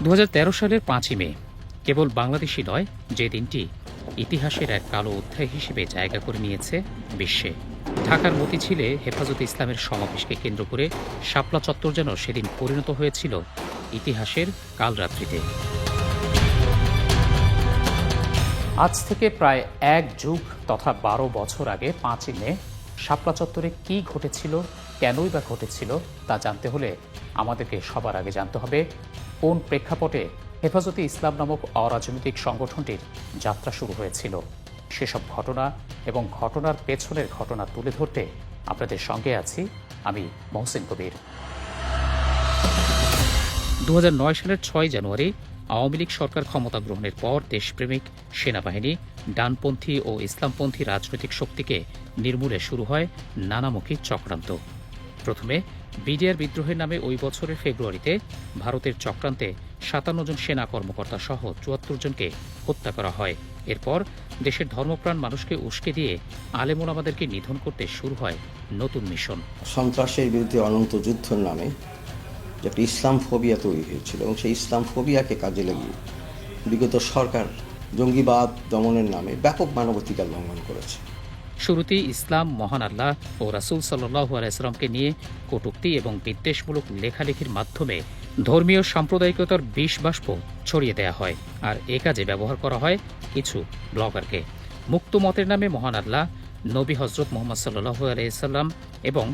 2013 সালের 5ই মে কেবল বাংলাদেশই নয়, যে দিনটি ইতিহাসের এক কালো অধ্যায় হিসেবে জায়গা করে নিয়েছে বিশ্বে। ঢাকার মতিঝিলে হেফাজতে ইসলামের সমাবেশকে কেন্দ্র করে শাপলা চত্বর যেন সেদিন পরিণত হয়েছিল ইতিহাসের কালরাত্রিতে। আজ থেকে প্রায় এক যুগ তথা 12 বছর আগে 5ই মে শাপলা চত্বরে কী ঘটেছিল, কেনই বা ঘটেছিল তা জানতে হলে আমাদেরকে সবার আগে জানতে হবে কোন প্রেক্ষাপটে হেফাজতে ইসলাম নামক অরাজনৈতিক সংগঠনটির যাত্রা শুরু হয়েছিল। সেসব ঘটনা এবং ঘটনার পেছনের ঘটনা তুলে ধরতে আপনাদের সঙ্গে আছি আমি মহসিন কবির। 2009 সালের 6 জানুয়ারি আওয়ামী লীগ সরকার ক্ষমতা গ্রহণের পর দেশপ্রেমিক সেনাবাহিনী, ডানপন্থী ও ইসলামপন্থী রাজনৈতিক শক্তিকে নির্মূলে শুরু হয় নানামুখী চক্রান্ত। প্রথমে বিডিআর বিদ্রোহের নামে ওই বছরের ফেব্রুয়ারিতে ভারতের চক্রান্তে 57 জন সেনা কর্মকর্তা সহ 74 জনকে হত্যা করা হয়। এরপর দেশের ধর্মপ্রাণ মানুষকে উস্কে দিয়ে আলেম ওলামাদেরকে নিধন করতে শুরু হয় নতুন মিশন। সন্ত্রাসের বিরুদ্ধে অনন্ত যুদ্ধের নামে যে একটা ইসলাম ফোবিয়া তৈরি হয়েছিল এবং সেই ইসলাম ফোবিয়াকে কাজে লাগিয়ে বিগত সরকার জঙ্গিবাদ দমনের নামে ব্যাপক মানবাধিকার লঙ্ঘন করেছে। শুরুতেই ইসলাম, মহান আল্লাহ ও রাসূল সাল্লাল্লাহু আলাইহি ওয়াসাল্লামকে নিয়ে কটূক্তি এবং বিদ্বেষমূলক লেখালেখির মাধ্যমে ধর্মীয় সাম্প্রদায়িকতার বিষ বাষ্প ছড়িয়ে দেয়া হয়। আর এ কাজে ব্যবহার করা হয় কিছু ব্লগারকে। মুক্ত মতের নামে মহান আল্লাহ, নবী হজরত মুহাম্মদ সাল্লাল্লাহু আলাইহি ওয়াসাল্লাম এবং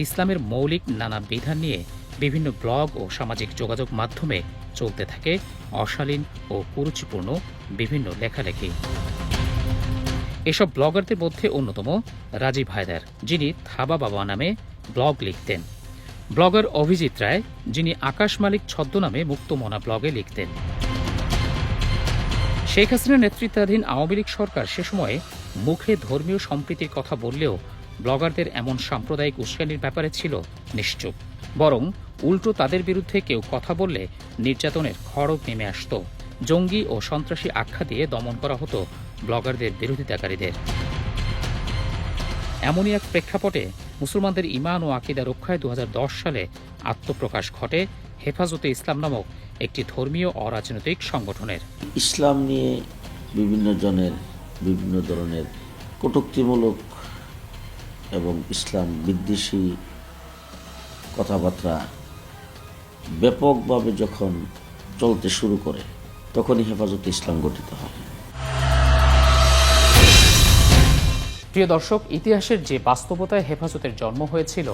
ইসলামের মৌলিক নানা বিধান নিয়ে বিভিন্ন ব্লগ ও সামাজিক যোগাযোগ মাধ্যমে চলতে থাকে অশালীন ও কুরুচিপূর্ণ বিভিন্ন লেখালেখি। এসব ব্লগারদের মধ্যে অন্যতম রাজীব হায়দার, যিনি থাবা বাবা নামে ব্লগ লিখতেন। ব্লগার অভিজিৎ রায়, যিনি আকাশ মালিক ছদ্মনামে মুক্তমনা ব্লগে লিখতেন। শেখ হাসিনার নেতৃত্বাধীন আওয়ামী লীগ সরকার সে সময়ে মুখে ধর্মীয় সম্প্রীতির কথা বললেও ব্লগারদের এমন সাম্প্রদায়িক উস্কানির ব্যাপারে ছিল নিশ্চুপ। বরং উল্টো তাদের বিরুদ্ধে কেউ কথা বললে নির্যাতনের খড়গ নেমে আসত। জঙ্গি ও সন্ত্রাসী আখ্যা দিয়ে দমন করা হতো ব্লগারদের বিরোধিতাকারীদের। এমনই এক প্রেক্ষাপটে মুসলমানদের ঈমান ও আকীদা রক্ষায় 2010 সালে আত্মপ্রকাশ ঘটে হেফাজতে ইসলাম নামক একটি ধর্মীয় অরাজনৈতিক সংগঠনের। ইসলাম নিয়ে বিভিন্ন জনের বিভিন্ন ধরনের কটূক্তিমূলক এবং ইসলাম বিদ্বেষী কথাবার্তা ব্যাপকভাবে যখন চলতে শুরু করে তখনই হেফাজতে ইসলাম গঠিত হয়। প্রিয় দর্শক, ইতিহাসের যে বাস্তবতায় হেফাজতের জন্ম হয়েছিল,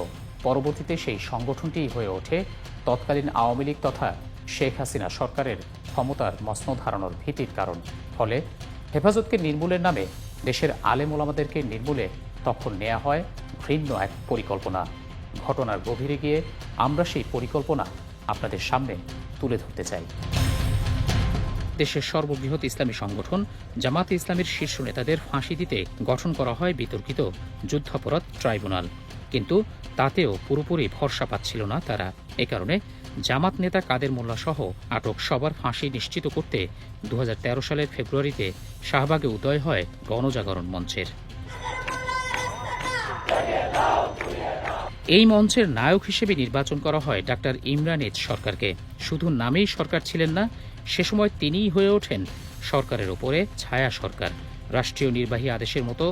পরবর্তীতে সেই সংগঠনটিই হয়ে ওঠে তৎকালীন আওয়ামী লীগ তথা শেখ হাসিনা সরকারের ক্ষমতার মসনদ হারানোর ভীতির কারণ। ফলে হেফাজতকে নির্মূলের নামে দেশের আলেম ওলামাদেরকে নির্মূলে তখন নেওয়া হয় ঘৃণ্য এক পরিকল্পনা। ঘটনার গভীরে গিয়ে আমরা সেই পরিকল্পনা আপনাদের সামনে তুলে ধরতে চাই। দেশের সর্ববৃহৎ ইসলামী সংগঠন জামাতে ইসলামের শীর্ষ নেতাদের ফাঁসি দিতে গঠন করা হয় বিতর্কিত যুদ্ধাপরাধ ট্রাইব্যুনাল। কিন্তু তাতেও পুরোপুরি ভরসা পাচ্ছিল না তারা। এ কারণে জামাত নেতা কাদের মোল্লা সহ আটক সবার ফাঁসি নিশ্চিত করতে 2013 সালের ফেব্রুয়ারিতে শাহবাগে উদয় হয় গণজাগরণ মঞ্চের। এই মঞ্চের নায়ক হিসেবে নির্বাচন করা হয় ডাক্তার ইমরান এইচ সরকারকে। শুধু নামেই সরকার ছিলেন না, সে সময় তিনিই হয়ে ওঠেন সরকারের ওপরে ছায়া সরকার। রাষ্ট্রীয় নির্বাহী আদেশের মতো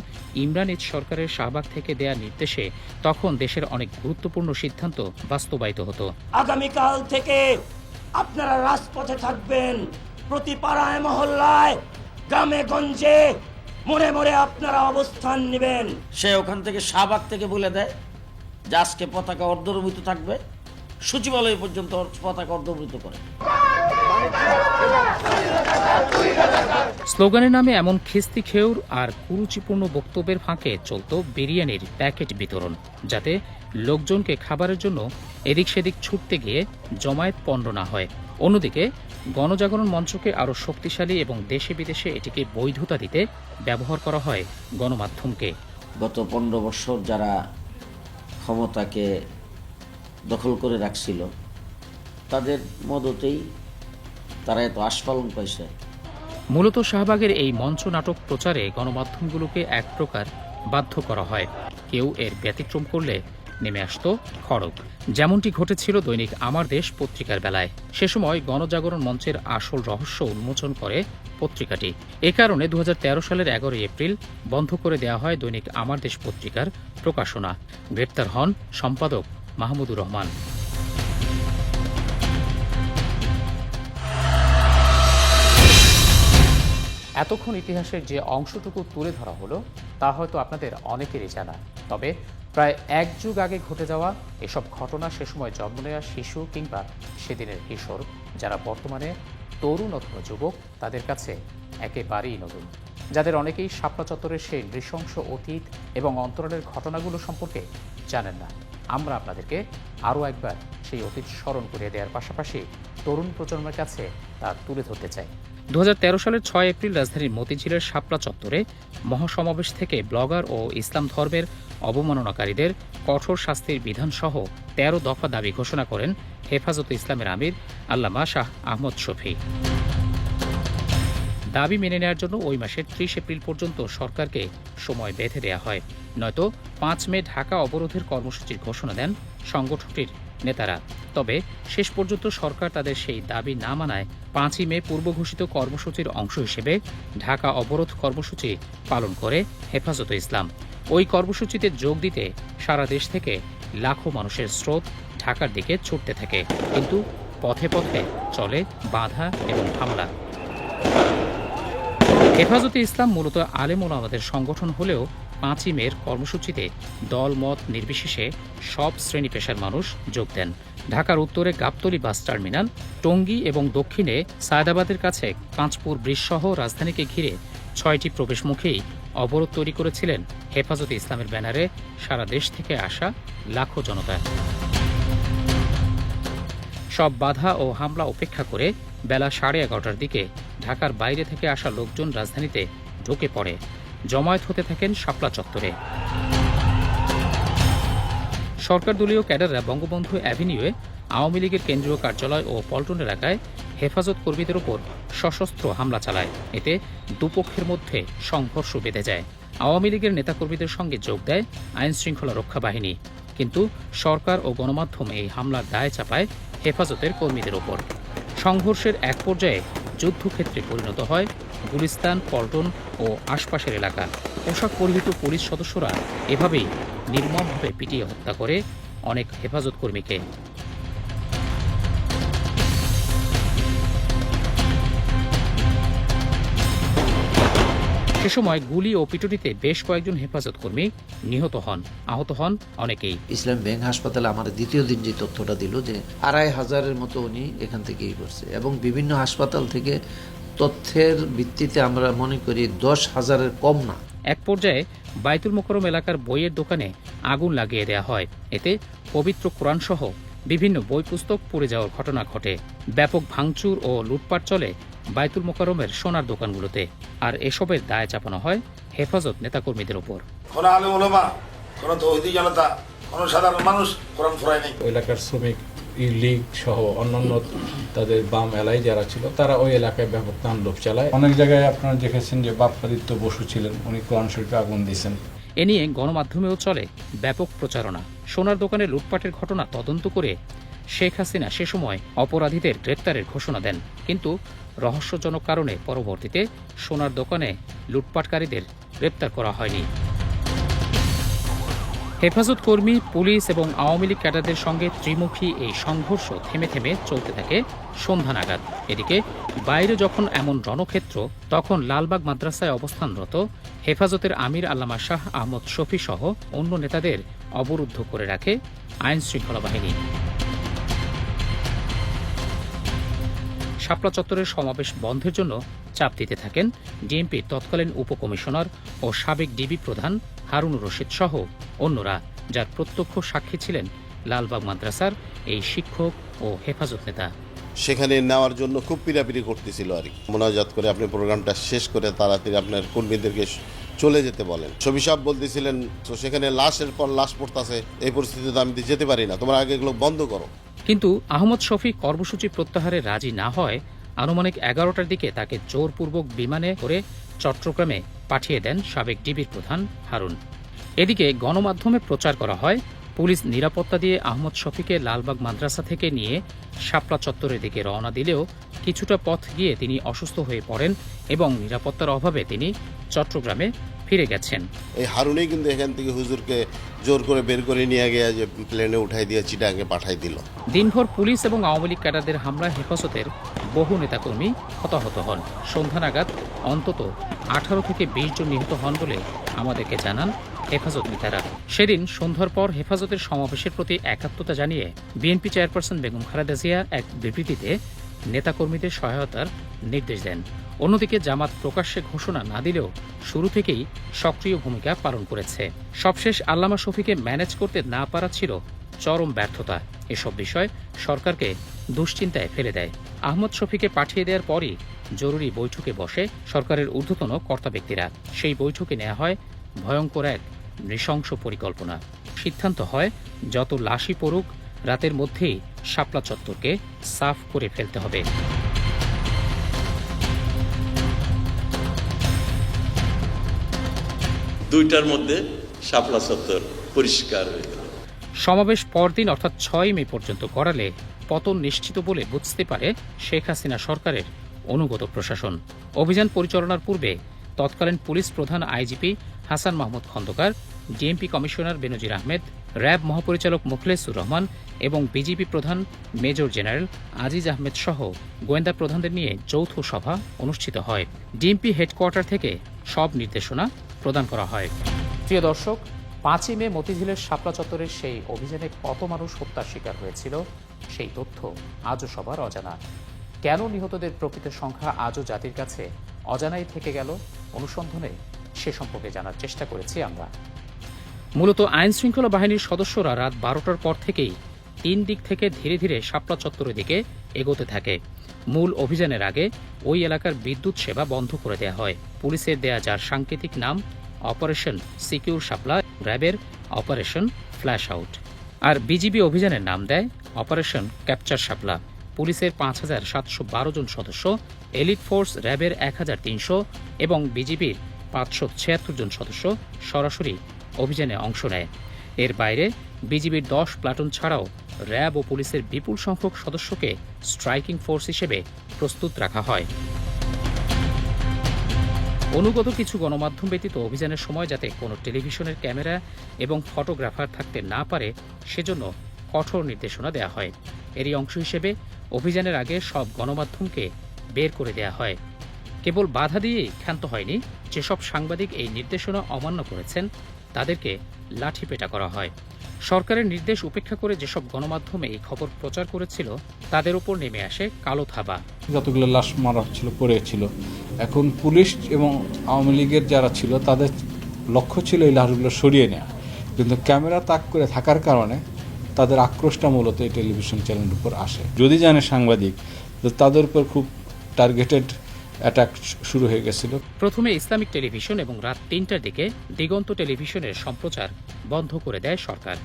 ইমরান এইচ সরকারের শাহবাগ থেকে দেয়া নির্দেশে তখন দেশের অনেক গুরুত্বপূর্ণ সিদ্ধান্ত বাস্তবায়িত হতো। আগামীকাল থেকে আপনারা রাজপথে থাকবেন, প্রতি পাড়ায় মহল্লায়, গ্রামে গঞ্জে, মোড়ে মোড়ে আপনারা অবস্থান নেবেন। সে ওখান থেকে শাহবাগ থেকে বলে দেয় যে আজকে পতাকা অর্ধনমিত থাকবে, সচিবালয় পর্যন্ত পতাকা অর্ধনমিত করে। স্লোগানের নামে এমন খিস্তি খেউর আর কুরুচিপূর্ণ বক্তব্যের ফাঁকে চলত বিরিয়ানির প্যাকেট বিতরণ, যাতে লোকজনকে খাবারের জন্য এদিক সেদিক ছুটতে গিয়ে জমায়েত পণ্ড না হয়। অন্যদিকে গণজাগরণ মঞ্চকে আরও শক্তিশালী এবং দেশে বিদেশে এটিকে বৈধতা দিতে ব্যবহার করা হয় গণমাধ্যমকে। গত 15 বছর যারা ক্ষমতাকে দখল করে রাখছিল তাদের মদতেই তারা এত আস্ফালন পাইছে। মূলত শাহবাগের এই মঞ্চ নাটক প্রচারে গণমাধ্যমগুলোকে এক প্রকার বাধ্য করা হয়। কেউ এর ব্যতিক্রম করলে নেমে আসত খড়গ। যেমনটি ঘটেছিল দৈনিক আমার দেশ পত্রিকার বেলায়। সে সময় গণজাগরণ মঞ্চের আসল রহস্য উন্মোচন করে পত্রিকাটি। এ কারণে 2013 সালের 11 এপ্রিল বন্ধ করে দেওয়া হয় দৈনিক আমার দেশ পত্রিকার প্রকাশনা। গ্রেপ্তার হন সম্পাদক মাহমুদুর রহমান। এতক্ষণ ইতিহাসের যে অংশটুকু তুলে ধরা হলো তা হয়তো আপনাদের অনেকেরই জানা। তবে প্রায় এক যুগ আগে ঘটে যাওয়া এসব ঘটনা সে সময় জন্ম নেওয়া শিশু কিংবা সেদিনের কিশোর, যারা বর্তমানে তরুণ অথবা যুবক, তাদের কাছে একেবারেই নতুন। যাদের অনেকেই শাপলা চত্বরের সেই নৃশংস অতীত এবং অন্তরালের ঘটনাগুলো সম্পর্কে জানেন না। আমরা আপনাদেরকে আরও একবার সেই অতীত স্মরণ করিয়ে দেওয়ার পাশাপাশি তরুণ প্রজন্মের কাছে তা তুলে ধরতে চাই। 2013 সালের 6 এপ্রিল রাজধানীর মতিঝিলের শাপলা চত্বরে মহাসমাবেশ থেকে ব্লগার ও ইসলাম ধর্মের অবমাননাকারীদের কঠোর শাস্তির বিধানসহ 13 দফা দাবি ঘোষণা করেন হেফাজতে ইসলামের আমির আল্লামা শাহ আহমদ শফী। দাবি মেনে নেওয়ার জন্য ওই মাসের 30 এপ্রিল পর্যন্ত সরকারকে সময় বেঁধে দেওয়া হয়, নয়তো 5 মে ঢাকা অবরোধের কর্মসূচির ঘোষণা দেন সংগঠনটির নেতারা। তবে শেষ পর্যন্ত সরকার তাদের সেই দাবি না মানায় 5ই মে পূর্বঘোষিত কর্মসূচির অংশ হিসেবে ঢাকা অবরোধ কর্মসূচি পালন করে হেফাজতে ইসলাম। ওই কর্মসূচিতে যোগ দিতে সারা দেশ থেকে লাখো মানুষের স্রোত ঢাকার দিকে ছুটতে থাকে, কিন্তু পথে পথে চলে বাধা এবং হামলা। হেফাজতে ইসলাম মূলত আলেম ওলামাদের সংগঠন হলেও 5ই মের কর্মসূচিতে দল মত নির্বিশেষে সব শ্রেণী পেশার মানুষ যোগ দেন। ঢাকার উত্তরে গাবতলী বাস টার্মিনাল, টঙ্গী এবং দক্ষিণে সায়দাবাদের কাছে পাঁচপুর ব্রিজ সহ রাজধানীকে ঘিরে 6টি প্রবেশমুখেই অবরোধ তৈরি করেছিলেন হেফাজতে ইসলামের ব্যানারে সারা দেশ থেকে আসা লাখো জনতা। সব বাধা ও হামলা উপেক্ষা করে বেলা 11:30টার দিকে ঢাকার বাইরে থেকে আসা লোকজন রাজধানীতে ঢুকে পড়ে, জমায়েত হতে থাকেন শাপলা চত্বরে। সরকার দলীয় ক্যাডাররা বঙ্গবন্ধু অ্যাভিনিউয়ে আওয়ামী লীগের কেন্দ্রীয় কার্যালয় ও পল্টন এলাকায় হেফাজত কর্মীদের ওপর সশস্ত্র হামলা চালায়। এতে দুপক্ষের মধ্যে সংঘর্ষ বেঁধে যায়। আওয়ামী লীগের নেতাকর্মীদের সঙ্গে যোগ দেয় আইন শৃঙ্খলা রক্ষা বাহিনী, কিন্তু সরকার ও গণমাধ্যম এই হামলার দায় চাপায় হেফাজতের কর্মীদের ওপর। সংঘর্ষের এক পর্যায়ে যুদ্ধক্ষেত্রে পরিণত হয় গুলিস্তান, পল্টন ও আশপাশের এলাকা। পোশাক পরিহিত পুলিশ সদস্যরা এভাবেই নির্মমভাবে পিটিয়ে হত্যা করে অনেক হেফাজত কর্মীকে। সে সময় গুলি ও পিটুনিতে বেশ কয়েকজন হেফাজত কর্মী নিহত হন, আহত হন অনেকেই। ইসলাম ব্যাংক হাসপাতালে আমার দ্বিতীয় দিন যে তথ্যটা দিল যে 2500-এর মতো উনি এখান থেকেই করছে, এবং বিভিন্ন হাসপাতাল থেকে তথ্যের ভিত্তিতে আমরা মনে করি 10,000-এর কম না। এক পর্যায়ে বাইতুল মোকাররম এলাকার বইয়ের দোকানে আগুন লাগিয়ে দেওয়া হয়। এতে পবিত্র কোরআন সহ বিভিন্ন বই পুস্তক পুড়ে যাওয়ার ঘটনা ঘটে। ব্যাপক ভাঙচুর ও লুটপাট চলে বাইতুল মোকাররমের সোনার দোকানগুলোতে, আর এসবের দায় চাপানো হয় হেফাজত নেতাকর্মীদের ওপর। কোন আলেম ওলামা, কোন তৌহিদি জনতা, কোন সাধারণ মানুষ কোরআন ফুরায় নাই। এলাকার শ্রমিক লীগ সহ অন্যান্য তাদের বাম এলাকায় যারা ছিল তারা ওই এলাকায় ব্যাপক তাণ্ডব চালায়। অনেক জায়গায় আপনারা দেখেছেন যে বাপ্পাদিত্য বসু ছিলেন, উনি কোরআন শরীফে আগুন দিয়েছেন। এ নিয়ে গণমাধ্যমেও চলে ব্যাপক প্রচারণা। সোনার দোকানে লুটপাটের ঘটনা তদন্ত করে শেখ হাসিনা সে সময় অপরাধীদের গ্রেপ্তারের ঘোষণা দেন, কিন্তু রহস্যজনক কারণে পরবর্তীতে সোনার দোকানে লুটপাটকারীদের গ্রেপ্তার করা হয়নি। হেফাজত কর্মী, পুলিশ এবং আওয়ামী লীগ ক্যাডারদের সঙ্গে ত্রিমুখী এই সংঘর্ষ থেমে থেমে চলতে থাকে সন্ধ্যা নাগাদ। এদিকে বাইরে যখন এমন রণক্ষেত্র, তখন লালবাগ মাদ্রাসায় অবস্থানরত হেফাজতের আমির আল্লামা শাহ আহমদ শফী সহ অন্য নেতাদের অবরুদ্ধ করে রাখে আইন শৃঙ্খলা বাহিনী। শাপলা চত্বরের সমাবেশ বন্ধের জন্য চাপ দিতে থাকেন ডিএমপির তৎকালীন উপকমিশনার ও সাবেক ডিবি প্রধান হারুনুর রশিদ সহ অন্যরা, যার প্রত্যক্ষ সাক্ষী ছিলেন লালবাগ মাদ্রাসার এই শিক্ষক ও হেফাজত নেতা। সেখানে নেওয়ার জন্য খুব পিড়াপিড়ি করতেছিল আর কি। মোনাজাত করে আপনি প্রোগ্রামটা শেষ করে তাড়াতাড়ি আপনার কর্মীদেরকে চলে যেতে বলেন। শফি সাহেব বলতেছিলেন তো সেখানে লাশের পর লাশ পড়তেছে, এই পরিস্থিতিতে আমি যেতে পারি না, তোমরা আগে এগুলো বন্ধ করো। কিন্তু আহমদ শফি কর্মসূচি প্রত্যাহারে রাজি না হয় আনুমানিক 11টার দিকে তাকে জোরপূর্বক বিমানে করে চট্টগ্রামে পাঠিয়ে দেন সাবেক ডিবির প্রধান হারুন। এদিকে গণমাধ্যমে প্রচার করা হয় পুলিশ নিরাপত্তা দিয়ে আহমদ শফিকে লালবাগ মাদ্রাসা থেকে নিয়ে শাপলা চত্বরের দিকে রওনা দিলেও কিছুটা পথ গিয়ে তিনি অসুস্থ হয়ে পড়েন এবং নিরাপত্তার অভাবে তিনি চট্টগ্রামে ফিরে গেছেন। এই হারুনেই কিন্তু এখান থেকে হুজুরকে জোর করে বের করে নিয়ে গিয়ে যে প্লেনে উঠাই দিয়ে চিটাগাঙ্গে পাঠাই দিল। দিনভর পুলিশ এবং আওয়ামী লীগ ক্যাডারদের হামলায় হেফাজতের বহু নেতাকর্মী হতাহত হন। সন্ধ্যা নাগাদ অন্তত 18 থেকে 20 জন নিহত হন বলে আমাদেরকে জানান হেফাজত নেতারা। সেদিন সন্ধ্যার পর হেফাজতের সমাবেশের প্রতি একাত্মতা জানিয়ে বিএনপি চেয়ারপারসন বেগম খালেদা জিয়া এক বিবৃতিতে নেতাকর্মীদের সহায়তার নির্দেশ দেন। অন্যদিকে জামাত প্রকাশ্যে ঘোষণা না দিলেও শুরু থেকেই সক্রিয় ভূমিকা পালন করেছে। সবশেষ আল্লামা শফিকে ম্যানেজ করতে না পারা ছিল চরম ব্যর্থতা। এসব বিষয় সরকারকে দুশ্চিন্তায় ফেলে দেয়। আহমদ শফিকে পাঠিয়ে দেওয়ার পরই জরুরি বৈঠকে বসে সরকারের ঊর্ধ্বতন কর্তা ব্যক্তিরা। সেই বৈঠকে নেওয়া হয় ভয়ঙ্কর এক নৃশংস পরিকল্পনা। সিদ্ধান্ত হয় যত লাশই পড়ুক রাতের মধ্যেই শাপলা চত্বরকে সাফ করে ফেলতে হবে। 2টার মধ্যে শাপলা চত্বর পরিষ্কার হয়ে গেল। সমাবেশ পরদিন অর্থাৎ 6 মে পর্যন্ত করালে পতন নিশ্চিত বলে বুঝতে পারে শেখ হাসিনা সরকারের অনুগত প্রশাসন। অভিযান পরিচালনার পূর্বে তৎকালীন পুলিশ প্রধান IGP Hasan Mahmud Khandaker, DMP commissioner Benazir Ahmed, RAB মহাপরিচালক মুখলেসুর রহমান এবং বিজিবি প্রধান মেজর জেনারেল আজিজ আহমেদ সহ গোয়েন্দা প্রধানদের নিয়ে যৌথ সভা অনুষ্ঠিত হয়। ডিএমপি হেডকোয়ার্টার থেকে সব নির্দেশনা প্রদান করা হয়। প্রিয় দর্শক, 5 মে মতিঝিলের শাপলা চত্বরের সেই অভিযানে কত মানুষ হত্যার শিকার হয়েছিল সেই তথ্য আজও সবার অজানা। কেন নিহতদের প্রকৃত সংখ্যা আজও জাতির কাছে অজানাই থেকে গেল, অনুসন্ধানে সে সম্পর্কে জানার চেষ্টা করেছি আমরা। মূলত আইন শৃঙ্খলা বাহিনীর সদস্যরা রাত 12টার পর থেকেই 3 দিক থেকে ধীরে ধীরে শাপলা চত্বরের দিকে এগোতে থাকে। মূল অভিযানের আগে ওই এলাকার বিদ্যুৎ সেবা বন্ধ করে দেওয়া হয়। পুলিশের দেয়া যার সাংকেতিক নাম অপারেশন সিকিউর শাপলা, র্যাবের অপারেশন ফ্ল্যাশ আউট, আর বিজিবি অভিযানের নাম দেয় অপারেশন ক্যাপচার শাপলা। পুলিশের 5712 জন সদস্য, এলিট ফোর্স র্যাবের 1300 এবং বিজিবির 576 জন সদস্য সরাসরি অভিযানে অংশ নেয়। এর বাইরে বিজিবির 10 প্লাটুন ছাড়াও র্যাব ও পুলিশের বিপুল সংখ্যক সদস্যকে স্ট্রাইকিং ফোর্স হিসেবে প্রস্তুত রাখা হয়। অনুগত কিছু গণমাধ্যম ব্যতীত অভিযানের সময় যাতে কোনো টেলিভিশনের ক্যামেরা এবং ফটোগ্রাফার থাকতে না পারে সেজন্য কঠোর নির্দেশনা দেওয়া হয়। এরই অংশ হিসেবে অভিযানের আগে সব গণমাধ্যমকে বের করে দেওয়া হয়। কেবল বাধা দিয়েই ক্ষান্ত হয়নি, যেসব সাংবাদিক এই নির্দেশনা অমান্য করেছেন তাদেরকে লাঠিপেটা করা হয়। সরকারের নির্দেশ উপেক্ষা করে যেসব গণমাধ্যমে এই খবর প্রচার করেছিল তাদের উপর নেমে আসে কালো থাবা। যতগুলো লাশ মারা ছিল পড়েছিল, এখন পুলিশ এবং আওয়ামী লীগের যারা ছিল তাদের লক্ষ্য ছিল এই লাশগুলো সরিয়ে নেওয়া, কিন্তু ক্যামেরা তাক করে থাকার কারণে তাদের আক্রোশটা মূলত এই টেলিভিশন চ্যানেলের উপর আসে। যদি জানে সাংবাদিক, তাদের উপর খুব টার্গেটেড অ্যাটাক শুরু হয়ে গেছিল। প্রথমে ইসলামিক টেলিভিশন এবং রাত 3টার দিকে দিগন্ত টেলিভিশনের সম্প্রচার বন্ধ করে দেয় সরকার।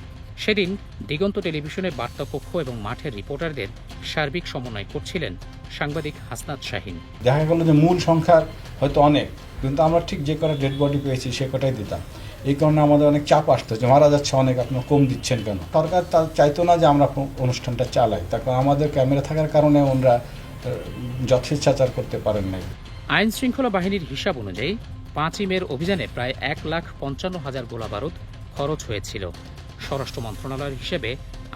সেদিন দিগন্ত টেলিভিশনের বার্তাকক্ষ এবং মাঠের রিপোর্টারদের সার্বিক সমন্বয় করছিলেন সাংবাদিক হাসনাত শাহীন। দেখা গেল যে মূল সংখ্যার হয়তো অনেক, কিন্তু আমরা ঠিক যে কটা ডেড বডি পেয়েছি সে কটাই দিতাম। এই কারণে আমাদের অনেক চাপ আসতো যে মারা যাচ্ছে অনেক, আপনার কম দিচ্ছেন কেন। সরকার তা চাইতো না যে আমরা অনুষ্ঠানটা চালাই, তার কারণ আমাদের ক্যামেরা থাকার কারণে ওনারা যথেচ্ছাচার করতে পারেন নাই। আইন শৃঙ্খলা বাহিনীর হিসাব অনুযায়ী 5 মের অভিযানে প্রায় 1,55,000 গোলা বারুদ খরচ হয়েছিল। স্বরাষ্ট্র মন্ত্রণালয়ের হিসেবে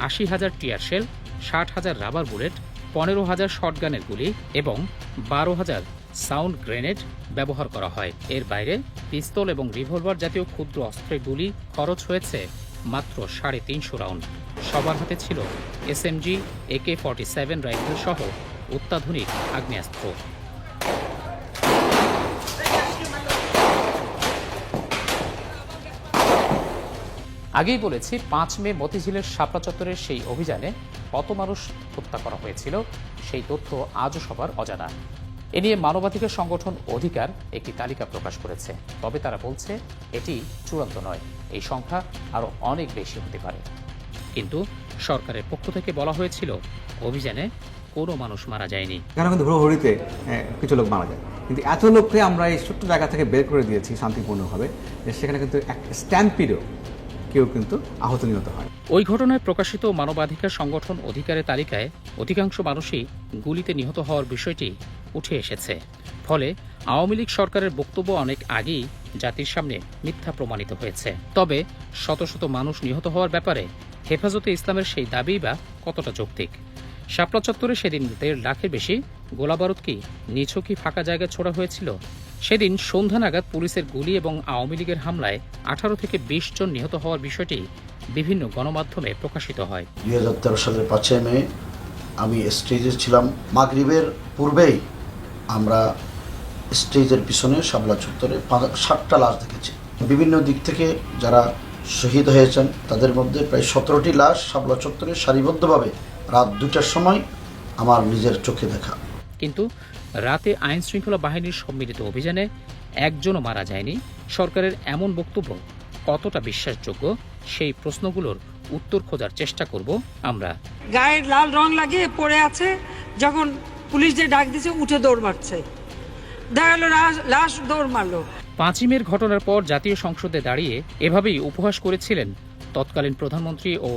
80,000 টিয়ার শেল, 60,000 রাবার বুলেট, 15,000 শটগানের গুলি এবং 12,000 সাউন্ড গ্রেনেড ব্যবহার করা হয়। এর বাইরে পিস্তল এবং রিভলভার জাতীয় ক্ষুদ্র অস্ত্রের গুলি খরচ হয়েছে মাত্র 350 রাউন্ড। সবার হাতে ছিল SMG, AK-47 রাইফেল সহ অত্যাধুনিক আগ্নেয়াস্ত্র। আগেই বলেছি 5 মে মতিঝিলের শাপলা চত্বরের সেই অভিযানে কত মানুষ হত্যা করা হয়েছিল সেই তথ্য আজও সবার অজানা। এ নিয়ে মানবাধিকার সংগঠন অধিকার একটি তালিকা প্রকাশ করেছে, তবে তারা বলছে এটি চূড়ান্ত নয়, এই সংখ্যা আরও অনেক বেশি হতে পারে। কিন্তু সরকারের পক্ষ থেকে বলা হয়েছিল অভিযানে কোনো মানুষ মারা যায়নি। এখানে কিন্তু হুড়োহুড়িতে কিছু লোক মারা যায়, কিন্তু এত লোককে আমরা এই ছোট্ট জায়গা থেকে বের করে দিয়েছি শান্তিপূর্ণভাবে, যে সেখানে কিন্তু এক স্ট্যাম্পিডও কেউ কিন্তু আহত নিহত হয়। ওই ঘটনায় প্রকাশিত মানবাধিকার সংগঠন অধিকারের তালিকায় অধিকাংশ মানুষই গুলিতে নিহত হওয়ার বিষয়টি উঠে এসেছে। ফলে আওয়ামী লীগ সরকারের বক্তব্য অনেক আগেই জাতির সামনে মিথ্যা প্রমাণিত হয়েছে। তবে শত শত মানুষ নিহত হওয়ার ব্যাপারে হেফাজতে ইসলামের সেই দাবি বা কতটা যৌক্তিক? শাপলা চত্বরে সেদিন ১.৫ লাখের বেশি গোলাবারুদ কি নিছকই ফাঁকা জায়গায় ছোড়া হয়েছিল? সেদিন সন্ধ্যা নাগাদ পুলিশের গুলি এবং আওয়ামী লীগের হামলায় ১৮ থেকে ২০ জন নিহত হওয়ার বিষয়টি বিভিন্ন গণমাধ্যমে প্রকাশিত হয়। ২০১৩ সালের ৫ই মে আমি স্টেজে ছিলাম। মাগরিবের পূর্বেই আমরা স্টেজের পিছনে শাপলা চত্বরে ৭টা লাশ দেখেছি। বিভিন্ন দিক থেকে যারা শহীদ হয়েছেন তাদের মধ্যে প্রায় ১৭টি লাশ শাপলা চত্বরে সারিবদ্ধভাবে রাত ২টার সময় আমার নিজের চোখে দেখা। কিন্তু রাতে আইন শৃঙ্খলা বাহিনীর সম্মিলিত অভিযানে একজনও মারা যায়নি। সরকারের এমন বক্তব্য কতটা বিশ্বাসযোগ্য, সেই প্রশ্নগুলোর উত্তর খোঁজার চেষ্টা করব আমরা। গায়ে লাল রং লাগিয়ে পড়ে আছে, যখন পুলিশ যে ডাক দিয়েছে উঠে দৌড় মারছে, দেখা গেল লাশ দৌড় মারলো। ৫ই মের ঘটনার পর জাতীয় সংসদে দাঁড়িয়ে এভাবেই উপহাস করেছিলেন তৎকালীন প্রধানমন্ত্রী ও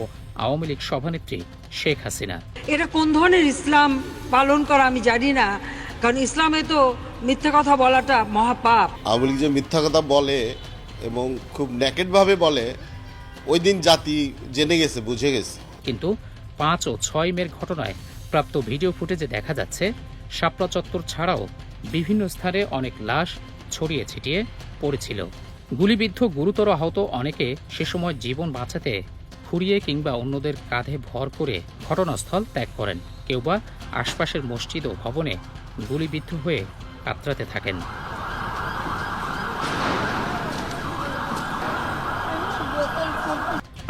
আওয়ামী লীগ সভানেত্রী শেখ হাসিনা। এটা কোন ধরনের ইসলাম পালন করা আমি জানি না, কারণ ইসলামে তো মিথ্যা কথা বলাটা মহাপাপ। আওয়ামী লীগ যে মিথ্যা কথা বলে এবং খুব ন্যাকেডভাবে বলে, ওই দিন জাতি জেনে গেছে, বুঝে গেছে। কিন্তু ৫ ও ৬ মের ঘটনায় প্রাপ্ত ভিডিও ফুটেজে দেখা যাচ্ছে শাপলা চত্বর ছাড়াও বিভিন্ন স্থানে অনেক লাশ ছড়িয়ে ছিটিয়ে পড়েছিল। গুলিবিদ্ধ গুরুতর আহত অনেকে সে সময় জীবন বাঁচাতে খুঁড়িয়ে কিংবা অন্যদের কাঁধে ভর করে ঘটনাস্থল ত্যাগ করেন। কেউ বা আশপাশের মসজিদ ও ভবনে গুলিবিদ্ধ হয়ে কাতরাতে থাকেন।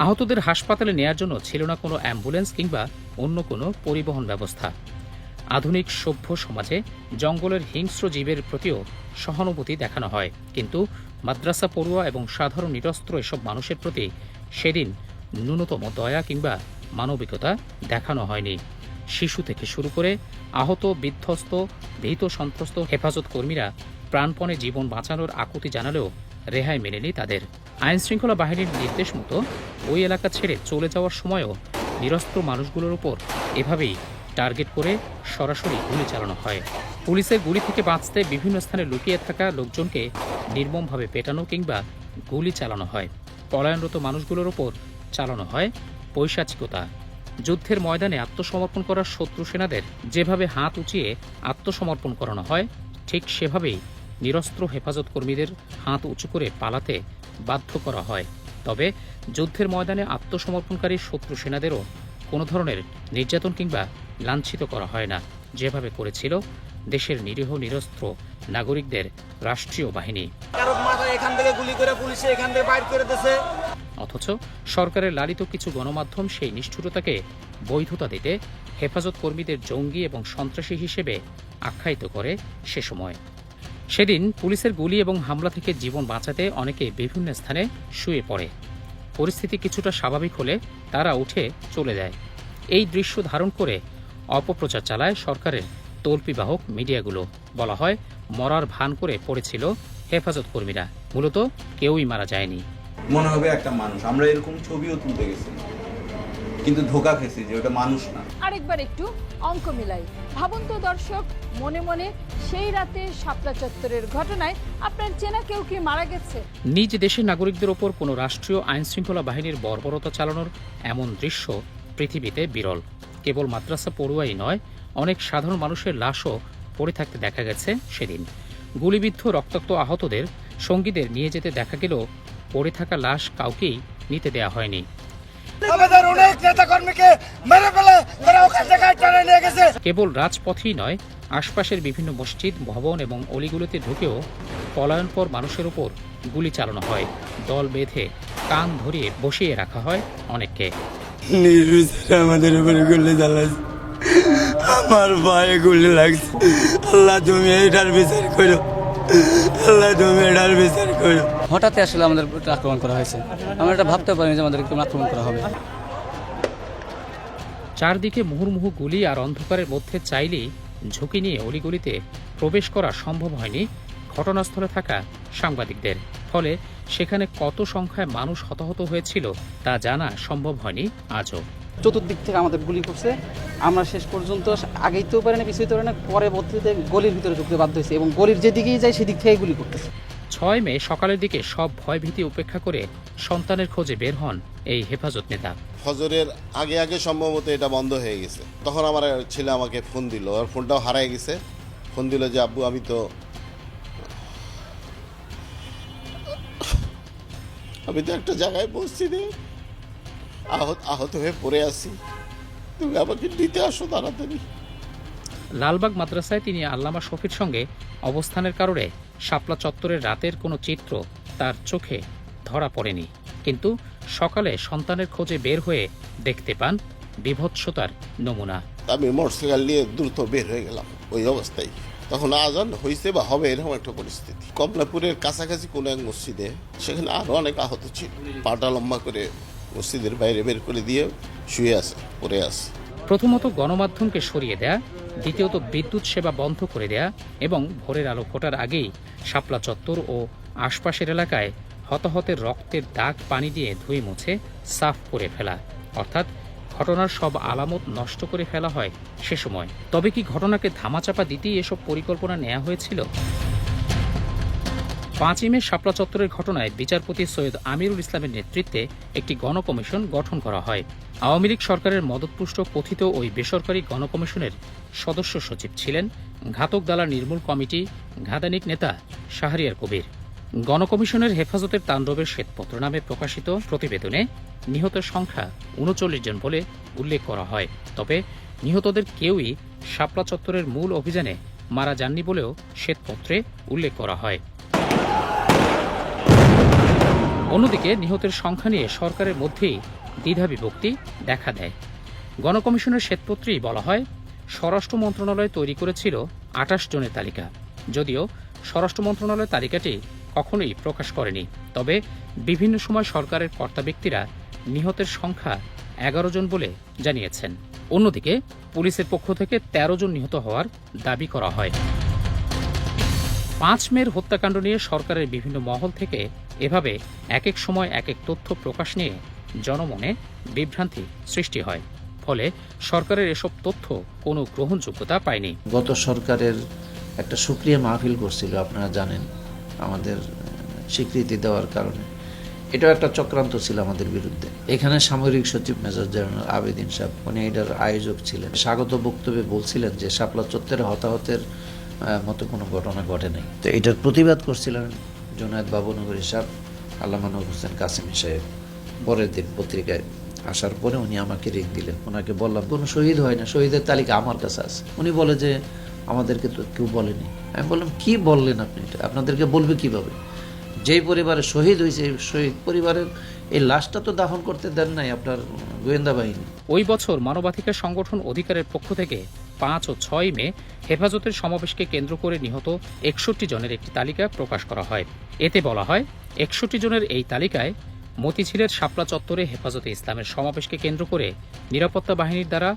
আহতদের হাসপাতালে নেয়ার জন্য ছিল না কোনো অ্যাম্বুলেন্স কিংবা অন্য কোনো পরিবহন ব্যবস্থা। আধুনিক সভ্য সমাজে জঙ্গলের হিংস্র জীবের প্রতিও সহানুভূতি দেখানো হয়, কিন্তু মাদ্রাসা পড়ুয়া এবং সাধারণ নিরস্ত্র এসব মানুষের প্রতি সেদিন ন্যূনতম দয়া কিংবা মানবিকতা দেখানো হয়নি। শিশু থেকে শুরু করে আহত, বিধ্বস্ত, ভীত সন্ত্রস্ত হেফাজত কর্মীরা প্রাণপণে জীবন বাঁচানোর আকুতি জানালেও রেহাই মেলেনি তাদের। আইন শৃঙ্খলা বাহিনীর নির্দেশ মতো ওই এলাকা ছেড়ে চলে যাওয়ার সময়ও নিরস্ত্র মানুষগুলোর উপর এভাবেই টার্গেট করে সরাসরি গুলি চালানো হয়। পুলিশের গুলি থেকে বাঁচতে বিভিন্ন স্থানে লুকিয়ে থাকা লোকজনকে নির্মমভাবে পেটানো কিংবা গুলি চালানো হয়। পলায়নরত মানুষগুলোর উপর চালানো হয় পৈশাচিকতা। যুদ্ধের ময়দানে আত্মসমর্পণ করা শত্রু সেনাদের যেভাবে হাত উঁচিয়ে আত্মসমর্পণ করানো হয়, ঠিক সেভাবেই নিরস্ত্র হেফাজত কর্মীদের হাত উঁচু করে পালাতে বাধ্য করা হয়। তবে যুদ্ধের ময়দানে আত্মসমর্পণকারী শত্রু সেনাদেরও কোনো ধরনের নির্যাতন কিংবা লাঞ্ছিত করা হয় না, যেভাবে করেছিল দেশের নিরীহ নিরস্ত্র নাগরিকদের রাষ্ট্রীয় বাহিনী। অথচ সরকারের লালিত কিছু গণমাধ্যম সেই নিষ্ঠুরতাকে বৈধতা দিতে হেফাজত কর্মীদের জঙ্গি এবং সন্ত্রাসী হিসেবে আখ্যায়িত করে সে সময়। সেদিন পুলিশের গুলি এবং হামলা থেকে জীবন বাঁচাতে অনেকে বিভিন্ন স্থানে শুয়ে পড়ে। পরিস্থিতি কিছুটা স্বাভাবিক হলে তারা উঠে চলে যায়। এই দৃশ্য ধারণ করে অপপ্রচার চালায় সরকারের তল্পিবাহক মিডিয়াগুলো। বলা হয় মরার ভান করে পড়েছিল হেফাজত কর্মীরা, মূলত কেউই মারা যায়নি। মনে হবে একটা মানুষ। আমরা এরকম ছবিও তুলতে গেছি, কিন্তু ধোকা খেয়েছি যে ওটা মানুষ না। আরেকবার একটু অঙ্ক মিলাই ভাবুন তো দর্শক, মনে মনে সেই রাতে শাপলা চত্বরের ঘটনায় আপনার চেনা কেউ কি মারা গেছে? নিজ দেশের নাগরিকদের ওপর কোনো রাষ্ট্রীয় আইন শৃঙ্খলা বাহিনীর বর্বরতা চালানোর এমন দৃশ্য পৃথিবীতে বিরল। কেবল মাদ্রাসা পড়ুয়াই নয়, অনেক সাধারণ মানুষের লাশও পড়ে থাকতে দেখা গেছে সেদিন। গুলিবিদ্ধ রক্তাক্ত আহতদের সঙ্গীদের নিয়ে যেতে দেখা গেল পড়ে থাকা লাশ কাউকেই নিতে দেয়া হয়নি। কেবল রাজপথেই নয়, আশপাশের বিভিন্ন মসজিদ, ভবন এবং অলিগুলোতে ঢুকেও পলায়নপর মানুষের উপর গুলি চালানো হয়। দল বেঁধে কান ধরিয়ে বসিয়ে রাখা হয় অনেককে। আমাদের উপরে গুলি চালাইছে, আমার পায়ে গুলি লাগছে। আল্লাহ তুমি এটার বিচার করো, আল্লাহ তুমি এটার বিচার করো। হঠাৎ আসলে আমাদের আক্রমণ করা হয়েছে, আমরা এটা ভাবতে পারিনি যে আমাদের আক্রমণ করা হবে। চারদিকে মুহুর্মুহু গুলি আর অন্ধকারের মধ্যে চাইলেই ঝুঁকি নিয়ে অলিগলিতে প্রবেশ করা সম্ভব হয়নি ঘটনাস্থলে থাকা সাংবাদিকদের। ফলে সেখানে কত সংখ্যায় মানুষ হতাহত হয়েছিল তা জানা সম্ভব হয়নি আজও। চতুর্দিক থেকে আমাদের গুলি করছে, আমরা শেষ পর্যন্ত আগেইতেও পারি না, পিছুইতে পারি না, পরবর্তীতে গলির ভিতরে ঢুকতে বাধ্য হয়েছে এবং গলির যেদিকেই যায় সেদিক থেকে গুলি করতেছে। 6 মে সকালের দিকে সব ভয়ভীতি উপেক্ষা করে সন্তানের খোঁজে বের হন এই হেফাজত নেতা। ফজরের আগে আগে সম্ভবত এটা বন্ধ হয়ে গেছে। তখন আমার ছেলে আমাকে ফোন দিল, আর ফোনটাও হারায় গেছে। ফোন দিল যে আব্বু আমি তো একটা জায়গায় বসছি রে, আহত হয়ে পড়ে আছি, তুমি আমাকে নিতে আসো তাড়াতাড়ি। লালবাগ মাদ্রাসায় তিনি আল্লামা শফির সঙ্গে অবস্থানের কারণে শাপলা চত্বরের রাতের কোনো চিত্র তার চোখে ধরা পড়েনি, কিন্তু সকালে সন্তানের খোঁজে বের হয়ে দেখতে পান বিভৎসতার নমুনা। আমি মোটরসাইকেল নিয়ে দ্রুত বের হয়ে গেলাম ওই অবস্থায়। তখন আজান হয়েছে বা হবে এরকম একটা পরিস্থিতি। কমলাপুরের কাছাকাছি কোনো এক মসজিদে, সেখানে আরো অনেক আহত ছিল। পাটা লম্বা করে মসজিদের বাইরে বের করে দিয়ে শুয়ে আছে, পড়ে আছে। প্রথমত গণমাধ্যমকে সরিয়ে দেয়া, দ্বিতীয়ত বিদ্যুৎ সেবা বন্ধ করে দেয়া এবং ভোরের আলো ফোটার আগেই শাপলা চত্বর ও আশপাশের এলাকায় হতাহতের রক্তের দাগ পানি দিয়ে ধুয়ে মুছে সাফ করে ফেলা, অর্থাৎ ঘটনার সব আলামত নষ্ট করে ফেলা হয় সে সময়। তবে কি ঘটনাকে ধামাচাপা দিতেই এসব পরিকল্পনা নেওয়া হয়েছিল? 5 মে শাপলা চত্বরের ঘটনায় বিচারপতি সৈয়দ আমিরুল ইসলামের নেতৃত্বে একটি গণকমিশন গঠন করা হয়। আওয়ামী লীগ সরকারের মদতপুষ্ট কথিত ওই বেসরকারি গণকমিশনের সদস্য সচিব ছিলেন ঘাতক দালা নির্মূল কমিটি ঘাদানিক নেতা শাহরিয়ার কবির। গণকমিশনের হেফাজতের তাণ্ডবের শ্বেতপত্র নামে প্রকাশিত প্রতিবেদনে নিহতের সংখ্যা 39 জন বলে উল্লেখ করা হয়। তবে নিহতদের কেউই শাপলা চত্বরের মূল অভিযানে মারা যাননি বলেও শ্বেতপত্রে উল্লেখ করা হয়। অন্যদিকে নিহতের সংখ্যা নিয়ে সরকারের মধ্যেই দ্বিধাবিভক্তি দেখা দেয়। গণকমিশনের শ্বেতপত্রেই বলা হয়, স্বরাষ্ট্র মন্ত্রণালয় তৈরি করেছিল 28 জনের তালিকা, যদিও স্বরাষ্ট্র মন্ত্রণালয় তালিকাটি কখনোই প্রকাশ করেনি। তবে বিভিন্ন সময় সরকারের কর্তা ব্যক্তিরা নিহতের সংখ্যা 11 জন বলে জানিয়েছেন। অন্যদিকে পুলিশের পক্ষ থেকে 13 জন নিহত হওয়ার দাবি করা হয়। 5 মের হত্যাকাণ্ড নিয়ে সরকারের বিভিন্ন মহল থেকে এভাবে এক এক সময় এক এক তথ্য প্রকাশ নিয়ে জনমনে বিভ্রান্তি সৃষ্টি হয়। ফলে সরকারের এসব তথ্য কোনো গ্রহণযোগ্যতা পায়নি। গত সরকারের একটা সুক্রিয়া মাহফিল করছিল, আপনারা জানেন, আমাদের স্বীকৃতি দেওয়ার কারণে। এটাও একটা চক্রান্ত ছিল আমাদের বিরুদ্ধে। এখানে সামরিক সচিব মেজর জেনারেল আবেদিন সাহেব, উনি এটার আয়োজক ছিলেন। স্বাগত বক্তব্যে বলছিলেন যে শাপলা চত্বরে হতাহতের মতো কোনো ঘটনা ঘটে নাই। তো এটার প্রতিবাদ করছিলেন জুনায়েদ বাবুনগরী সাহেব, আল্লামা নূর হোসেন কাসেমি সাহেব। পরের দিন পত্রিকায় আসার পরে উনি আমাকে রিং দিলেন। ওনাকে বললাম কোনো শহীদ হয় না, শহীদের তালিকা আমার কাছে আছে। উনি বলে যে আমাদেরকে তো কেউ বলেনি। আমি বললাম কি বললেন আপনি, এটা আপনাদেরকে বলবে কিভাবে? যেই পরিবারে শহীদ হয়েছে এই শহীদ পরিবারের এই লাশটা তো দাফন করতে দেন নাই আপনার গোয়েন্দা বাহিনী। ওই বছর মানবাধিকার সংগঠন অধিকারের পক্ষ থেকে 5 ও 6 মে হেফাজতের সমাবেশকে কেন্দ্র করে নিহত 61 জনের একটি তালিকা প্রকাশ করা হয়। এতে বলা হয়, 61 জনের এই তালিকায় মতিঝিলের শাপলা চত্বরে হেফাজতে ইসলামের সমাবেশকে কেন্দ্র করে নিরাপত্তা বাহিনীর দ্বারা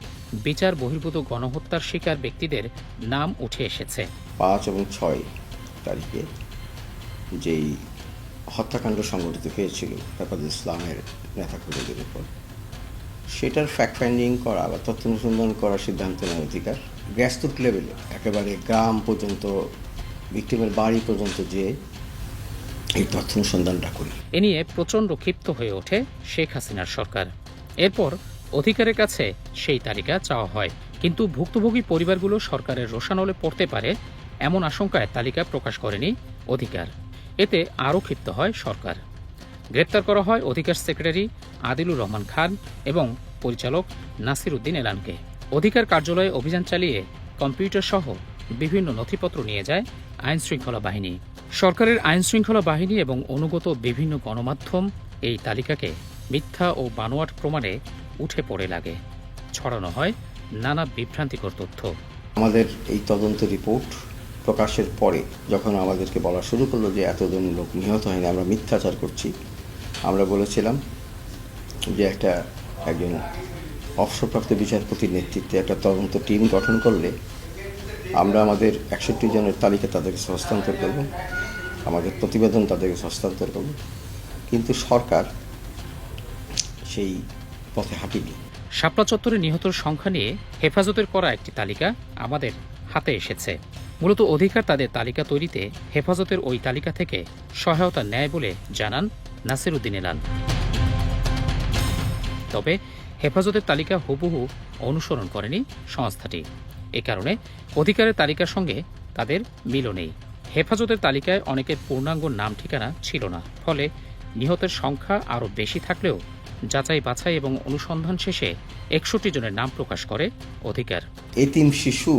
বিচার বহির্ভূত গণহত্যার শিকার ব্যক্তিদের নাম উঠে এসেছে। 5 এবং 6 তারিখে যেই হত্যাকাণ্ড সংঘটিত হয়েছিল হেফাজতে ইসলামের নেতাকর্মীদের উপর, সেটার ফ্যাক্ট ফাইন্ডিং করা বা তথ্য অনুসন্ধান করার সিদ্ধান্ত নেওয়ার অধিকার গ্রাসরুট লেভেলে, একেবারে গ্রাম পর্যন্ত, ভিক্টিমের বাড়ি পর্যন্ত যে এই তথ্য অনুসন্ধানটা করি। এ নিয়ে প্রচণ্ড ক্ষিপ্ত হয়ে ওঠে শেখ হাসিনার সরকার। এরপর অধিকারের কাছে সেই তালিকা চাওয়া হয়, কিন্তু ভুক্তভোগী পরিবারগুলো সরকারের রোষানলে পড়তে পারে এমন আশঙ্কায় তালিকা প্রকাশ করেনি অধিকার। এতে আরও ক্ষিপ্ত হয় সরকার। গ্রেপ্তার করা হয় অধিকার সেক্রেটারি আদিলুর রহমান খান এবং পরিচালক নাসির উদ্দিন এলানকে। অধিকার কার্যালয়ে অভিযান চালিয়ে কম্পিউটার সহ বিভিন্ন নথিপত্র নিয়ে যায় আইন শৃঙ্খলা বাহিনী। সরকারের আইন শৃঙ্খলা বাহিনী এবং অনুগত বিভিন্ন গণমাধ্যম এই তালিকাকে মিথ্যা ও বানোয়াট প্রমাণে উঠে পড়ে লাগে। ছড়ানো হয় নানা বিভ্রান্তিকর তথ্য। আমাদের এই তদন্ত রিপোর্ট প্রকাশের পরে যখন আমাদেরকে বলা শুরু করলো যে এতজন লোক নিহত হয়নি, আমরা মিথ্যাচার করছি, আমরা বলেছিলাম যে একজন অবসরপ্রাপ্ত বিচারপতির নেতৃত্বে একটা তদন্ত টিম গঠন করলে আমরা আমাদের 61 জনের তালিকা তাদের কাছে হস্তান্তর করব আমাদের প্রতিবেদন তাদেরকে হস্তান্তর করব, কিন্তু সরকার সেই পথে হাঁটেনি। শাপলা চত্বরে নিহতর সংখ্যা নিয়ে হেফাজতের করা একটি তালিকা আমাদের হাতে এসেছে। মূলত অধিকার তাদের তালিকা তৈরিতে হেফাজতের ওই তালিকা থেকে সহায়তা নেয় বলে জানান নাসিরউদ্দিন এলান। তবে হেফাজতের তালিকা হুবহু অনুসরণ করেনি সংস্থাটি। এ কারণে অধিকারের তালিকার সঙ্গে তাদের মিলও নেই। হেফাজতের তালিকায় অনেকের পূর্ণাঙ্গ নাম ঠিকানা ছিল না, ফলে নিহতের সংখ্যা আরও বেশি থাকলেও যাচাই বাছাই এবং অনুসন্ধান শেষে 61 জনের নাম প্রকাশ করে অধিকার। এতিম শিশু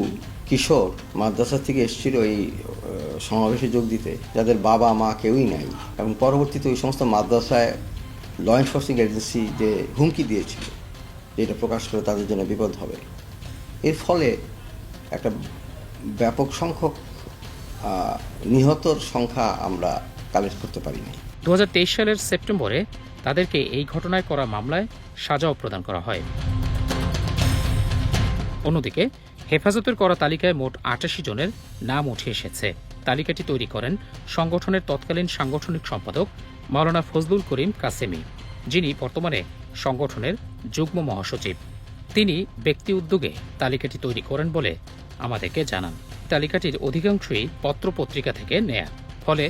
কিশোর মাদ্রাসা থেকে এসেছিল এই সমাবেশে যোগ দিতে, যাদের বাবা মা কেউই নাই, এবং পরবর্তীতে ওই সমস্ত মাদ্রাসায় ল এনফোর্সিং এজেন্সি যে হুমকি দিয়েছিল যে এটা প্রকাশ করে তাদের জন্য বিপদ হবে। এর ফলে একটা ব্যাপক সংখ্যক নিহতর সংখ্যা আমরা কালেক্ট করতে পারিনি। 2023 সালের সেপ্টেম্বরে তাদেরকে এই ঘটনায় করা মামলায় সাজাও প্রদান করা হয়। অন্যদিকে হেফাজতের করা তালিকায় মোট 88 জনের নাম উঠে এসেছে। তালিকাটি তৈরি করেন সংগঠনের তৎকালীন সাংগঠনিক সম্পাদক মাওলানা ফজলুল করিম কাসেমি, যিনি বর্তমানে সংগঠনের যুগ্ম মহাসচিব। তিনি ব্যক্তি উদ্যোগে তালিকাটি তৈরি করেন বলে আমাদেরকে জানান। তালিকাটির অধিকাংশই পত্রপত্রিকা থেকে নেয়া, ফলে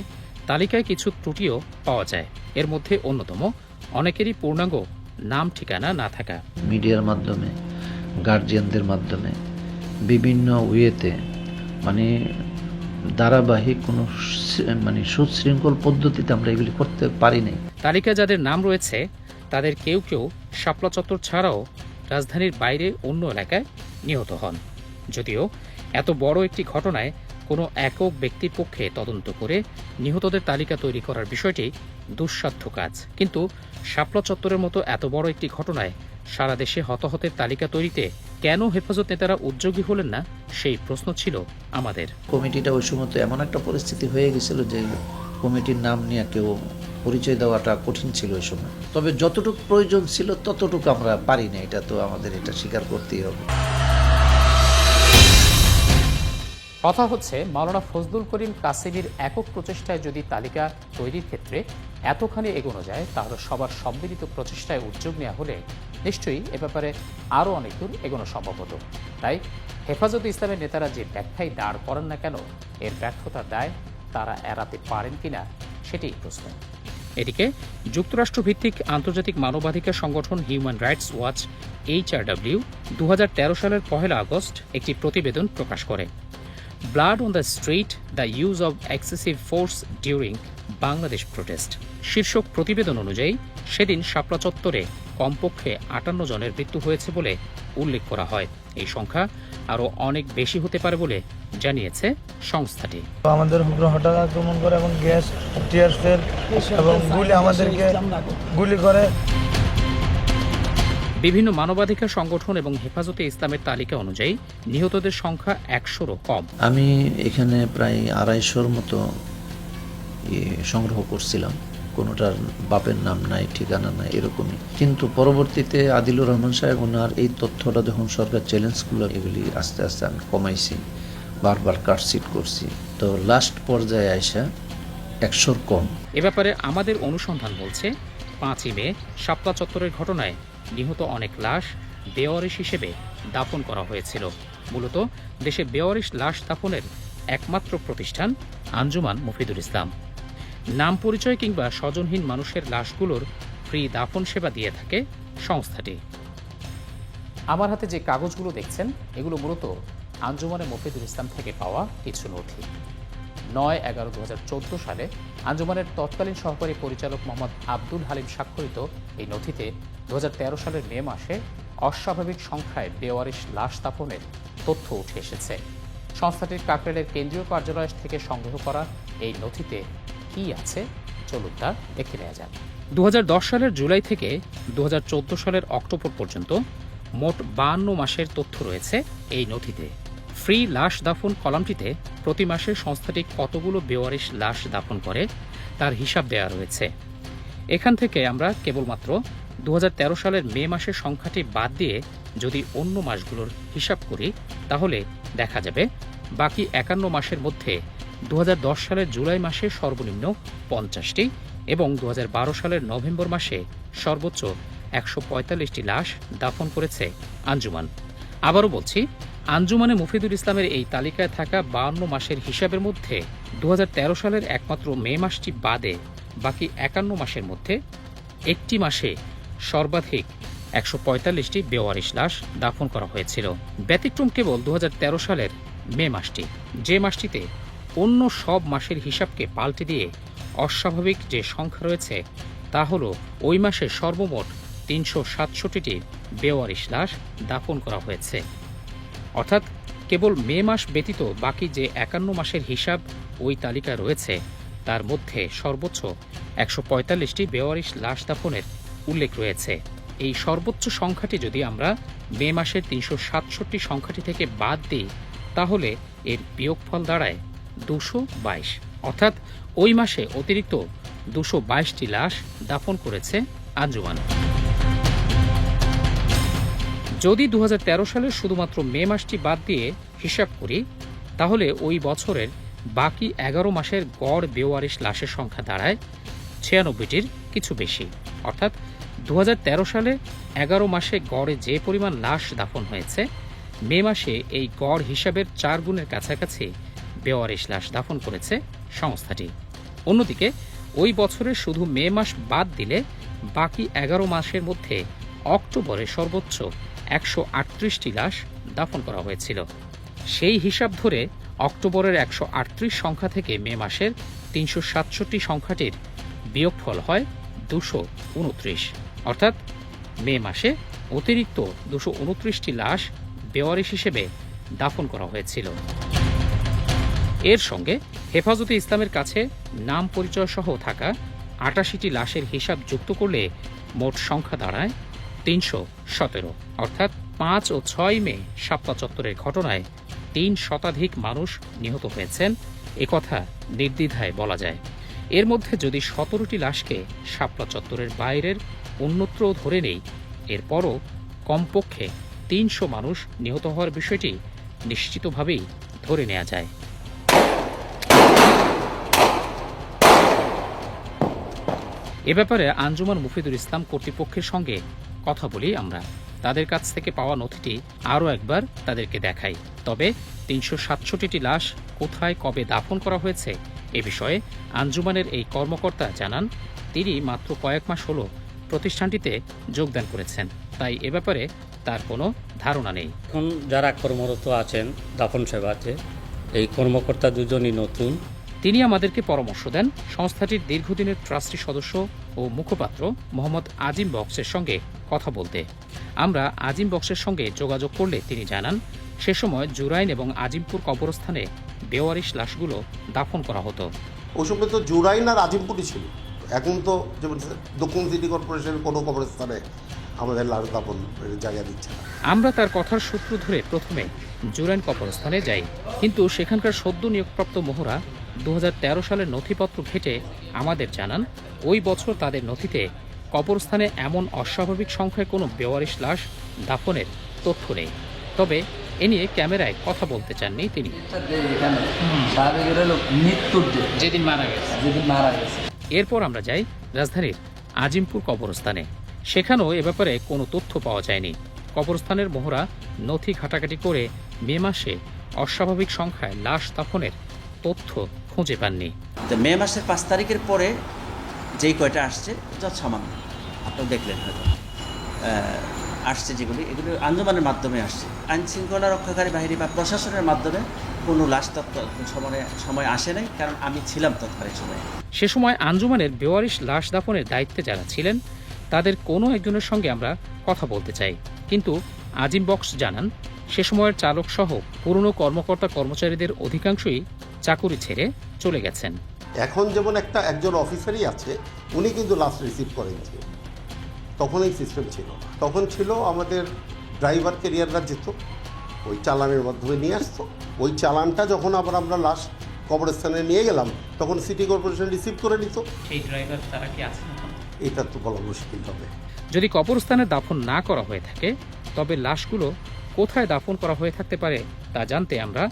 তালিকায় কিছু ত্রুটিও পাওয়া যায়। এর মধ্যে অন্যতম অনেকেরই পূর্ণাঙ্গ নাম ঠিকানা না থাকা। মিডিয়ার মাধ্যমে, গার্জিয়ানদের মাধ্যমে, বিভিন্ন ওয়েতে ধারাবাহিক কোনো সুশৃঙ্খল পদ্ধতিতে আমরা এগুলি করতে পারি নাই। তালিকায় যাদের নাম রয়েছে তাদের কেউ কেউ শাপলা চত্বর ছাড়াও রাজধানীর বাইরে অন্য এলাকায় নিহত হন। যদিও এত বড় একটি ঘটনায় কোনো একক ব্যক্তির পক্ষে তদন্ত করে নিহতদের তালিকা তৈরি করার বিষয়টি দুঃসাধ্য কাজ, কিন্তু শাপলা চত্বরের মতো এত বড় একটি ঘটনায় সারা দেশে হতাহতের তালিকা তৈরিতে কেন হেফাজত নেতারা উদ্যোগী হলেন না, সেই প্রশ্ন ছিল আমাদের। কমিটিটা ওই সময় তো এমন একটা পরিস্থিতি হয়ে গেছিল যে কমিটির নাম নিয়ে কেউ পরিচয় দেওয়াটা কঠিন ছিল ওই সময়। তবে যতটুকু প্রয়োজন ছিল ততটুকু আমরা পারি না, এটা তো আমাদের এটা স্বীকার করতেই হবে। কথা হচ্ছে, মাওলানা ফজলুল করিম কাসেমির একক প্রচেষ্টায় যদি তালিকা তৈরির ক্ষেত্রে এতখানি এগোনো যায়, তাহলে সবার সম্মিলিত প্রচেষ্টায় উদ্যোগ নেওয়া হলে নিশ্চয়ই এ ব্যাপারে আরও অনেক দূর এগোনো সম্ভব হতো। তাই হেফাজতে ইসলামের নেতারা যে ব্যাখ্যায় দাঁড় করান না কেন, এর ব্যর্থতার দায় তারা এড়াতে পারেন কিনা সেটাই প্রশ্ন। এদিকে যুক্তরাষ্ট্রভিত্তিক আন্তর্জাতিক মানবাধিকার সংগঠন হিউম্যান রাইটস ওয়াচ HRW 2013 সালের 1 আগস্ট একটি প্রতিবেদন প্রকাশ করে। Blood on the street, the use of excessive force during Bangladesh protest শীর্ষক প্রতিবেদন অনুযায়ী সেদিন শাপলা চত্বরে কমপক্ষে 58 জনের মৃত্যু হয়েছে বলে উল্লেখ করা হয়। এই সংখ্যা আরও অনেক বেশি হতে পারে বলে জানিয়েছে সংস্থাটি। আমাদের উপরে হঠাৎ আক্রমণ করে এবং গ্যাস, টিয়ার সেল এবং আমাদেরকে গুলি করে। বিভিন্ন মানবাধিকার সংগঠন এবং হেফাজতে ইসলামের তালিকা অনুযায়ী নিহতদের সংখ্যা 100-ও কম। আমি এখানে প্রায় 250-র মতো সংগ্রহ করছিলাম, কোনোটার বাপের নাম নাই, ঠিকানা নাই, এরকমই। কিন্তু পরবর্তীতে আদিলুর রহমান সাহেব ওনার এই তথ্যটা যখন সরকার চ্যালেঞ্জ করলো, এগুলি আস্তে আস্তে আমি কমাইছি, বারবার কাটশিট করছি, তো লাস্ট পর্যায়ে আইসা 100-র কম। এ ব্যাপারে আমাদের অনুসন্ধান বলছে, 5ই মে শাপলা চত্বরের ঘটনায় নিহত অনেক লাশ বেওয়ারিশ হিসেবে দাফন করা হয়েছিল। মূলত দেশে বেওয়ারিশ লাশ দাফনের একমাত্র প্রতিষ্ঠান আঞ্জুমান মফিদুল ইসলাম। নাম পরিচয় কিংবা স্বজনহীন মানুষের লাশগুলোর ফ্রি দাফন সেবা দিয়ে থাকে সংস্থাটি। আমার হাতে যে কাগজগুলো দেখছেন, এগুলো মূলত আঞ্জুমানে মফিদুল ইসলাম থেকে পাওয়া কিছু নথি। 9/11/2014 সালে আঞ্জুমানের তৎকালীন সহকারী পরিচালক মোহাম্মদ আব্দুল হালিম স্বাক্ষরিত এই নথিতে 2013 সালের মে মাসে অস্বাভাবিক সংখ্যায় বেওয়ারিশ লাশ দাফনের তথ্য উঠে এসেছে। সংস্থাটির কাকরাইলের কেন্দ্রীয় কার্যালয় থেকে সংগ্রহ করা এই নথিতে কি আছে, চলুন তা দেখে নেওয়া যাক। 2010 সালের জুলাই থেকে 2014 সালের অক্টোবর পর্যন্ত মোট 52 মাসের তথ্য রয়েছে এই নথিতে। ফ্রি লাশ দাফন কলামটিতে প্রতি মাসে সংস্থাটি কতগুলো বেওয়ারিশ লাশ দাফন করে তার হিসাব দেওয়া রয়েছে। এখান থেকে আমরা কেবলমাত্র 2013 সালের মে মাসের সংখ্যাটি বাদ দিয়ে যদি অন্য মাসগুলোর হিসাব করি, তাহলে দেখা যাবে বাকি 51 মাসের মধ্যে 2010 সালের জুলাই মাসে সর্বনিম্ন 50টি এবং 2012 সালের নভেম্বর মাসে সর্বোচ্চ 145টি লাশ দাফন করেছে আঞ্জুমান। আবারও বলছি, আঞ্জুমানে মুফিদুল ইসলামের এই তালিকায় থাকা 52 মাসের হিসাবের মধ্যে 2013 সালের একমাত্র মে মাসটি বাদে বাকি 51 মাসের মধ্যে একটি মাসে সর্বাধিক 145টি বেওয়ারিশ লাশ দাফন করা হয়েছিল। ব্যতিক্রম কেবল 2013 সালের মে মাসটি, যে মাসটিতে অন্য সব মাসের হিসাবকে পাল্টে দিয়ে অস্বাভাবিক যে সংখ্যা রয়েছে তা হল ওই মাসে সর্বমোট 367টি বেওয়ারিশ লাশ দাফন করা হয়েছে। অর্থাৎ কেবল মে মাস ব্যতীত বাকি যে 51 মাসের হিসাব ওই তালিকায় রয়েছে তার মধ্যে সর্বোচ্চ 145টি বেওয়ারিশ লাশ দাফনের উল্লেখ রয়েছে। এই সর্বোচ্চ সংখ্যাটি যদি আমরা মে মাসের 367 সংখ্যাটি থেকে বাদ দিই তাহলে এর বিয়োগফল দাঁড়ায় 222। অর্থাৎ ওই মাসে অতিরিক্ত 222টি লাশ দাফন করেছে আঞ্জুমান। যদি 2013 সালের শুধুমাত্র মে মাসটি বাদ দিয়ে হিসাব করি তাহলে ওই বছরের বাকি 11 মাসের গড় বেওয়ারিশ লাশের সংখ্যা দাঁড়ায় 96টির কিছু বেশি। অর্থাৎ 2013 সালে 11 মাসে গড়ে যে পরিমাণ লাশ দাফন হয়েছে মে মাসে এই গড় হিসাবের 4 গুণের কাছাকাছি বেওয়ারিশ লাশ দাফন করেছে সংস্থাটি। অন্যদিকে ওই বছরের শুধু মে মাস বাদ দিলে বাকি 11 মাসের মধ্যে অক্টোবরে সর্বোচ্চ 138টি লাশ দাফন করা হয়েছিল। সেই হিসাব ধরে অক্টোবরের 138 সংখ্যা থেকে মে মাসের 367 সংখ্যাটির বিয়োগফল হয় 229। অর্থাৎ মে মাসে অতিরিক্ত 229টি লাশ বেওয়ারিশ হিসেবে দাফন করা হয়েছিল। এর সঙ্গে হেফাজতে ইসলামের কাছে নাম পরিচয় সহ থাকা 88টি লাশের হিসাব যুক্ত করলে মোট সংখ্যা দাঁড়ায় 317। অর্থাৎ 5 ও 6 মে শাপলা চত্বরের ঘটনায় 3 শতাধিক মানুষ নিহত হয়েছেন একথা নির্দ্বিধায় বলা যায়। এর মধ্যে যদি 17টি লাশকে শাপলা চত্বরের বাইরের অন্যত্র ধরে নেই এরপরও কমপক্ষে 300 মানুষ নিহত হওয়ার বিষয়টি নিশ্চিতভাবেই ধরে নেওয়া যায়। এ ব্যাপারে আঞ্জুমান মুফিদুল ইসলাম কর্তৃপক্ষের সঙ্গে কথা বলি আমরা। তাদের কাছ থেকে পাওয়া নথিটি আরও একবার তাদেরকে দেখাই। তবে 367টি লাশ কোথায় কবে দাফন করা হয়েছে এ বিষয়ে আঞ্জুমানের এই কর্মকর্তা জানান তিনি মাত্র কয়েক মাস হল প্রতিষ্ঠানটিতে যোগদান করেছেন, তাই এ ব্যাপারে তার কোনো ধারণা নেই। এখন যারা কর্মরত আছেন দাফন সেবাতে এই কর্মকর্তা দুজনই নতুন। তিনি আমাদেরকে পরামর্শ দেন সংস্থাটির দীর্ঘদিনের ট্রাস্টি সদস্য ও মুখপাত্র মোহাম্মদ আজিম বক্সের সঙ্গে কথা বলতে। আমরা আজিম বক্সের সঙ্গে যোগাযোগ করলে তিনি জানান সে সময় জুরাইন এবং আজিমপুর কবরস্থানে বেওয়ারিশ লাশগুলো দাফন করা হতো। ওই সময় তো জুরাইন আর আজিমপুরই ছিল। এখন তো যেমন দক্ষিণ সিটি কর্পোরেশনের কোনো কবরস্থানে আমাদের লাশ দাফন জায়গা দিচ্ছে না। আমরা তার কথার সূত্র ধরে প্রথমে জুরাইন কবরস্থানে যাই, কিন্তু সেখানকার সদ্য নিয়োগপ্রাপ্ত মোহরা 2013 সালের নথিপত্র ঘেঁটে আমাদের জানান ওই বছর তাদের নথিতে কবরস্থানে এমন অস্বাভাবিক সংখ্যায় কোনো বেওয়ারিশ লাশ দাফনের তথ্য নেই। তবে এ নিয়ে ক্যামেরায় কথা বলতে চাননি তিনি। যেদিন মারা গেছে এরপর আমরা যাই রাজধানীর আজিমপুর কবরস্থানে। সেখানেও এ ব্যাপারে কোনো তথ্য পাওয়া যায়নি। কবরস্থানের মোহরা নথি ঘাটাঘাটি করে মে মাসে অস্বাভাবিক সংখ্যায় লাশ দাফনের তথ্য খুঁজে পাননি। মে মাসের 5 তারিখের পরে যেই কয়টা আসছে যৎসামান্য আপনারা দেখলেন হয়তো আসছে, যেগুলি এগুলো আঞ্জুমানের মাধ্যমে আসছে। আইন শৃঙ্খলা রক্ষাকারী বাহিনী বা প্রশাসনের মাধ্যমে কোনো লাশ সময় আসে নাই, কারণ আমি ছিলাম তৎকালীন সময়ে। সে সময় আঞ্জুমানের বেওয়ারিশ লাশ দাফনের দায়িত্বে যারা ছিলেন তাদের কোনো একজনের সঙ্গে আমরা কথা বলতে চাই, কিন্তু আজিম বক্স জানান সে সময়ের চালক সহ পুরনো কর্মকর্তা কর্মচারীদের অধিকাংশই চাকুরি ছেড়ে চলে গেছেন। এখন যেমন একজন অফিসারই আছে, উনি কিন্তু লাস্ট রিসিভ করেন। তখন এই সিস্টেম ছিল না। তখন ছিল আমাদের ড্রাইভার ক্যারিয়াররা যেত, ওই চালানের মাধ্যমে নিয়ে আসতো। ওই চালানটা যখন আবার আমরা লাশ কবরস্থানে নিয়ে গেলাম তখন সিটি কর্পোরেশন রিসিভ করে নিত। সেই ড্রাইভার তারা কি আছে? এটা তো বলা মুশকিল হবে। যদি কবরস্থানে দাফন না করা হয়ে থাকে তবে লাশগুলো কোথায় দাফন করা হয়ে থাকতে পারে তা জানতে আমরা